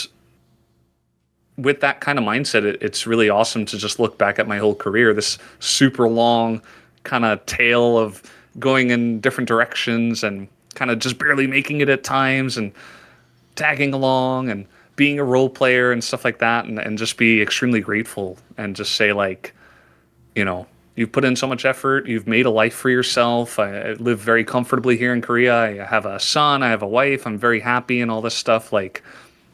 with that kind of mindset, it's really awesome to just look back at my whole career, this super long kind of tale of going in different directions and kind of just barely making it at times, and tagging along and being a role player and stuff like that, and just be extremely grateful and just say like, you've put in so much effort, you've made a life for yourself. I live very comfortably here in Korea. I have a son, I have a wife, I'm very happy and all this stuff. Like,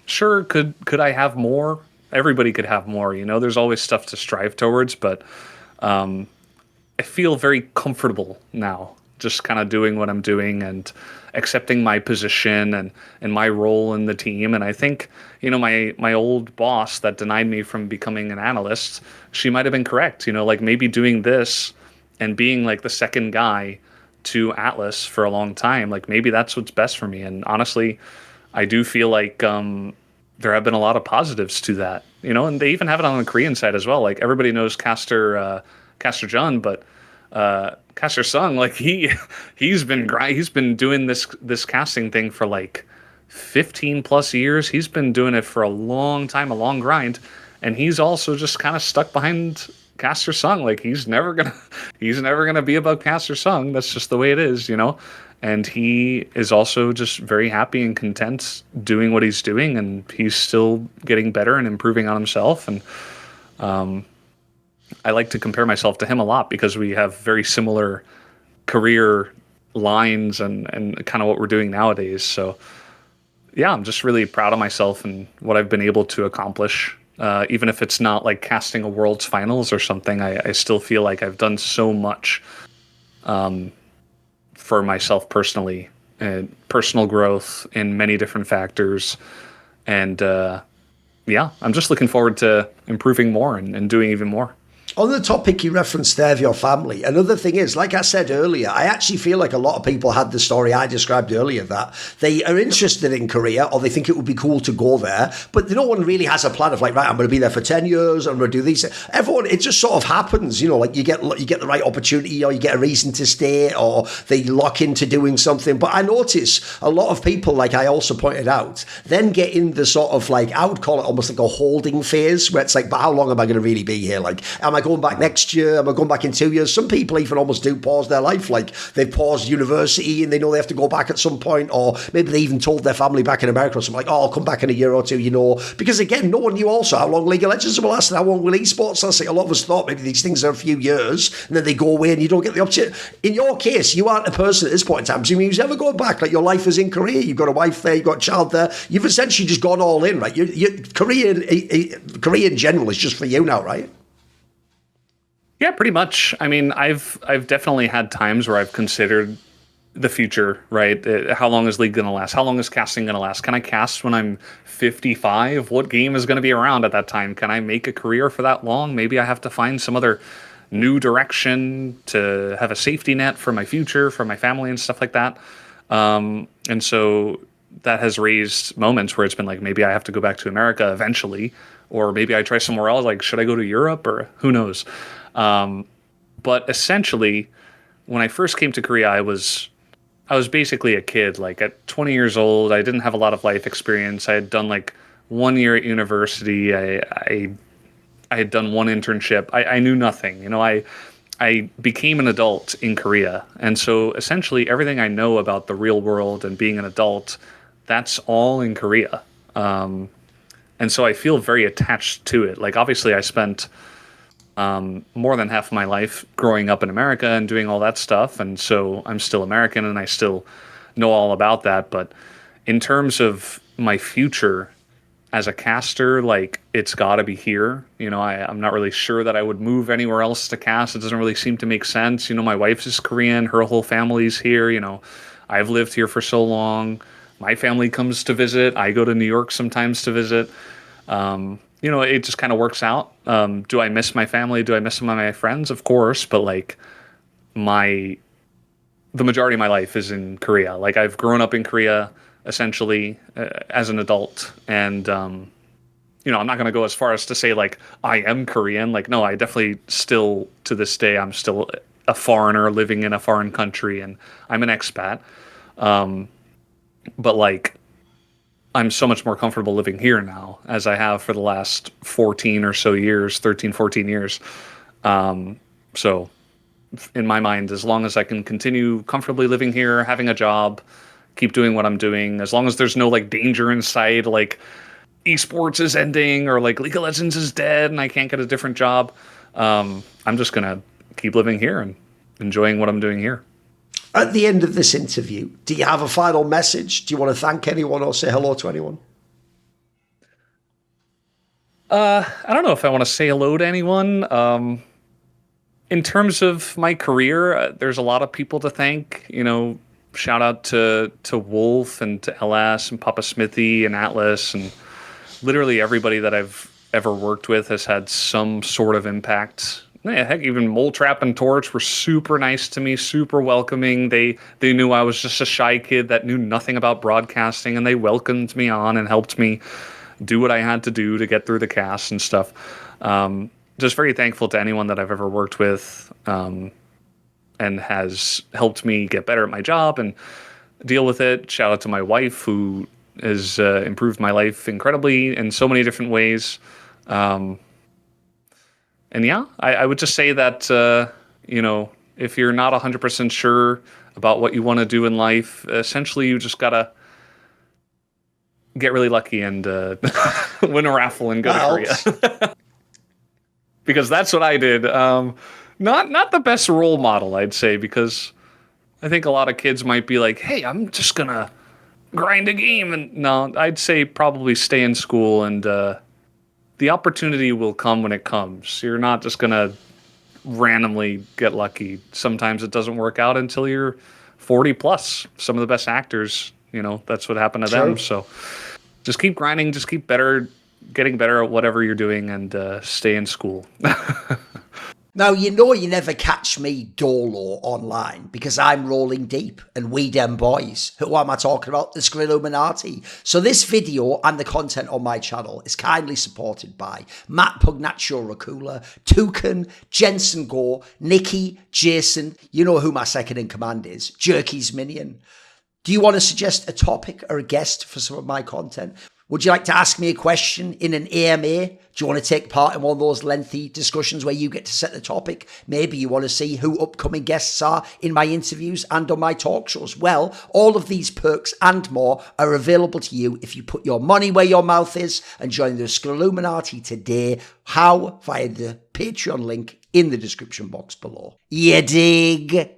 sure, could I have more? Everybody could have more, there's always stuff to strive towards, but I feel very comfortable now, just kind of doing what I'm doing and accepting my position and my role in the team. And I think, my old boss that denied me from becoming an analyst, she might have been correct. Like maybe doing this and being like the second guy to Atlus for a long time, like maybe that's what's best for me. And honestly, I do feel like there have been a lot of positives to that, and they even have it on the Korean side as well. Like everybody knows Caster Jun, but Caster Sung, like he's been doing this casting thing for like 15 plus years. He's been doing it for a long time, a long grind, and he's also just kind of stuck behind Caster Sung. Like he's never gonna be above Caster Sung. That's just the way it is, and he is also just very happy and content doing what he's doing, and he's still getting better and improving on himself. And I like to compare myself to him a lot because we have very similar career lines and kind of what we're doing nowadays. So yeah, I'm just really proud of myself and what I've been able to accomplish. Even if it's not like casting a World's Finals or something, I still feel like I've done so much for myself personally, and personal growth in many different factors. And yeah, I'm just looking forward to improving more and doing even more. On the topic you referenced there of your family, another thing is, like I said earlier, I actually feel like a lot of people had the story I described earlier, that they are interested in Korea or they think it would be cool to go there, but no one really has a plan of like, right, I'm going to be there for 10 years, I'm going to do these. Everyone, it just sort of happens, you know, like you get the right opportunity or you get a reason to stay or they lock into doing something. But I notice a lot of people, like I also pointed out, then get in the sort of like, I would call it almost like a holding phase where it's like, but how long am I going to really be here? Like, am I going back next year? Am I going back in 2 years? Some people even almost do pause their life. Like they've paused university and they know they have to go back at some point, or maybe they even told their family back in America or something like, oh, I'll come back in a year or two, you know, because again, no one knew also how long League of Legends will last and how long will esports last. Like a lot of us thought maybe these things are a few years and then they go away and you don't get the opportunity. In your case, you aren't a person at this point in time, so you've never gone back. Like your life is in Korea, you've got a wife there, you've got a child there, you've essentially just gone all in, right? Korea in general is just for you now, right? Yeah, pretty much. I mean, I've definitely had times where I've considered the future, right? How long is League going to last? How long is casting going to last? Can I cast when I'm 55? What game is going to be around at that time? Can I make a career for that long? Maybe I have to find some other new direction to have a safety net for my future, for my family and stuff like that. And so that has raised moments where it's been like, maybe I have to go back to America eventually, or maybe I try somewhere else. Like, should I go to Europe or who knows? But essentially, when I first came to Korea, I was basically a kid. Like at 20 years old, I didn't have a lot of life experience. I had done like 1 year at university. I had done one internship. I knew nothing. You know, I became an adult in Korea. And so essentially everything I know about the real world and being an adult, that's all in Korea. And so I feel very attached to it. Like obviously I spent more than half of my life growing up in America and doing all that stuff. And so I'm still American and I still know all about that. But in terms of my future as a caster, like it's got to be here. You know, I'm not really sure that I would move anywhere else to cast. It doesn't really seem to make sense. You know, my wife is Korean. Her whole family's here. You know, I've lived here for so long. My family comes to visit. I go to New York sometimes to visit. You know, it just kind of works out. Do I miss my family? Do I miss some of my friends? Of course, but like the majority of my life is in Korea. Like I've grown up in Korea essentially as an adult, and you know, I'm not going to go as far as to say like I am Korean. Like no, I definitely still to this day I'm still a foreigner living in a foreign country, and I'm an expat. But like, I'm so much more comfortable living here now as I have for the last 14 or so years, 13, 14 years. So in my mind, as long as I can continue comfortably living here, having a job, keep doing what I'm doing, as long as there's no like danger in sight, like esports is ending or like League of Legends is dead and I can't get a different job, I'm just going to keep living here and enjoying what I'm doing here. At the end of this interview, do you have a final message? Do you want to thank anyone or say hello to anyone? I don't know if I want to say hello to anyone. In terms of my career, there's a lot of people to thank. You know, shout out to Wolf and to LS and Papa Smithy and Atlus, and literally everybody that I've ever worked with has had some sort of impact. Yeah, heck, even Mole Trap and Torch were super nice to me, super welcoming. They knew I was just a shy kid that knew nothing about broadcasting, and they welcomed me on and helped me do what I had to do to get through the cast and stuff. Just very thankful to anyone that I've ever worked with, and has helped me get better at my job and deal with it. Shout out to my wife, who has improved my life incredibly in so many different ways. And yeah, I would just say that, you know, if you're not 100% sure about what you want to do in life, essentially you just gotta get really lucky and win a raffle and go to Korea. Because that's what I did. Not the best role model, I'd say, because I think a lot of kids might be like, hey, I'm just gonna grind a game. And no, I'd say probably stay in school, and the opportunity will come when it comes. You're not just gonna randomly get lucky. Sometimes it doesn't work out until you're 40 plus. Some of the best actors, that's what happened to them. So just keep grinding, just keep getting better at whatever you're doing, and stay in school. Now, you never catch me dolo online because I'm rolling deep and we dem boys. Who am I talking about? The Skrilluminati. So this video and the content on my channel is kindly supported by Matt Pugnaccio Racula, Toucan, Jensen Gore, Nikki, Jason, you know who my second in command is, Jerky's Minion. Do you want to suggest a topic or a guest for some of my content? Would you like to ask me a question in an AMA? Do you want to take part in one of those lengthy discussions where you get to set the topic? Maybe you want to see who upcoming guests are in my interviews and on my talk shows. Well, all of these perks and more are available to you if you put your money where your mouth is and join the Skrilluminati today. How? Via the Patreon link in the description box below. You dig?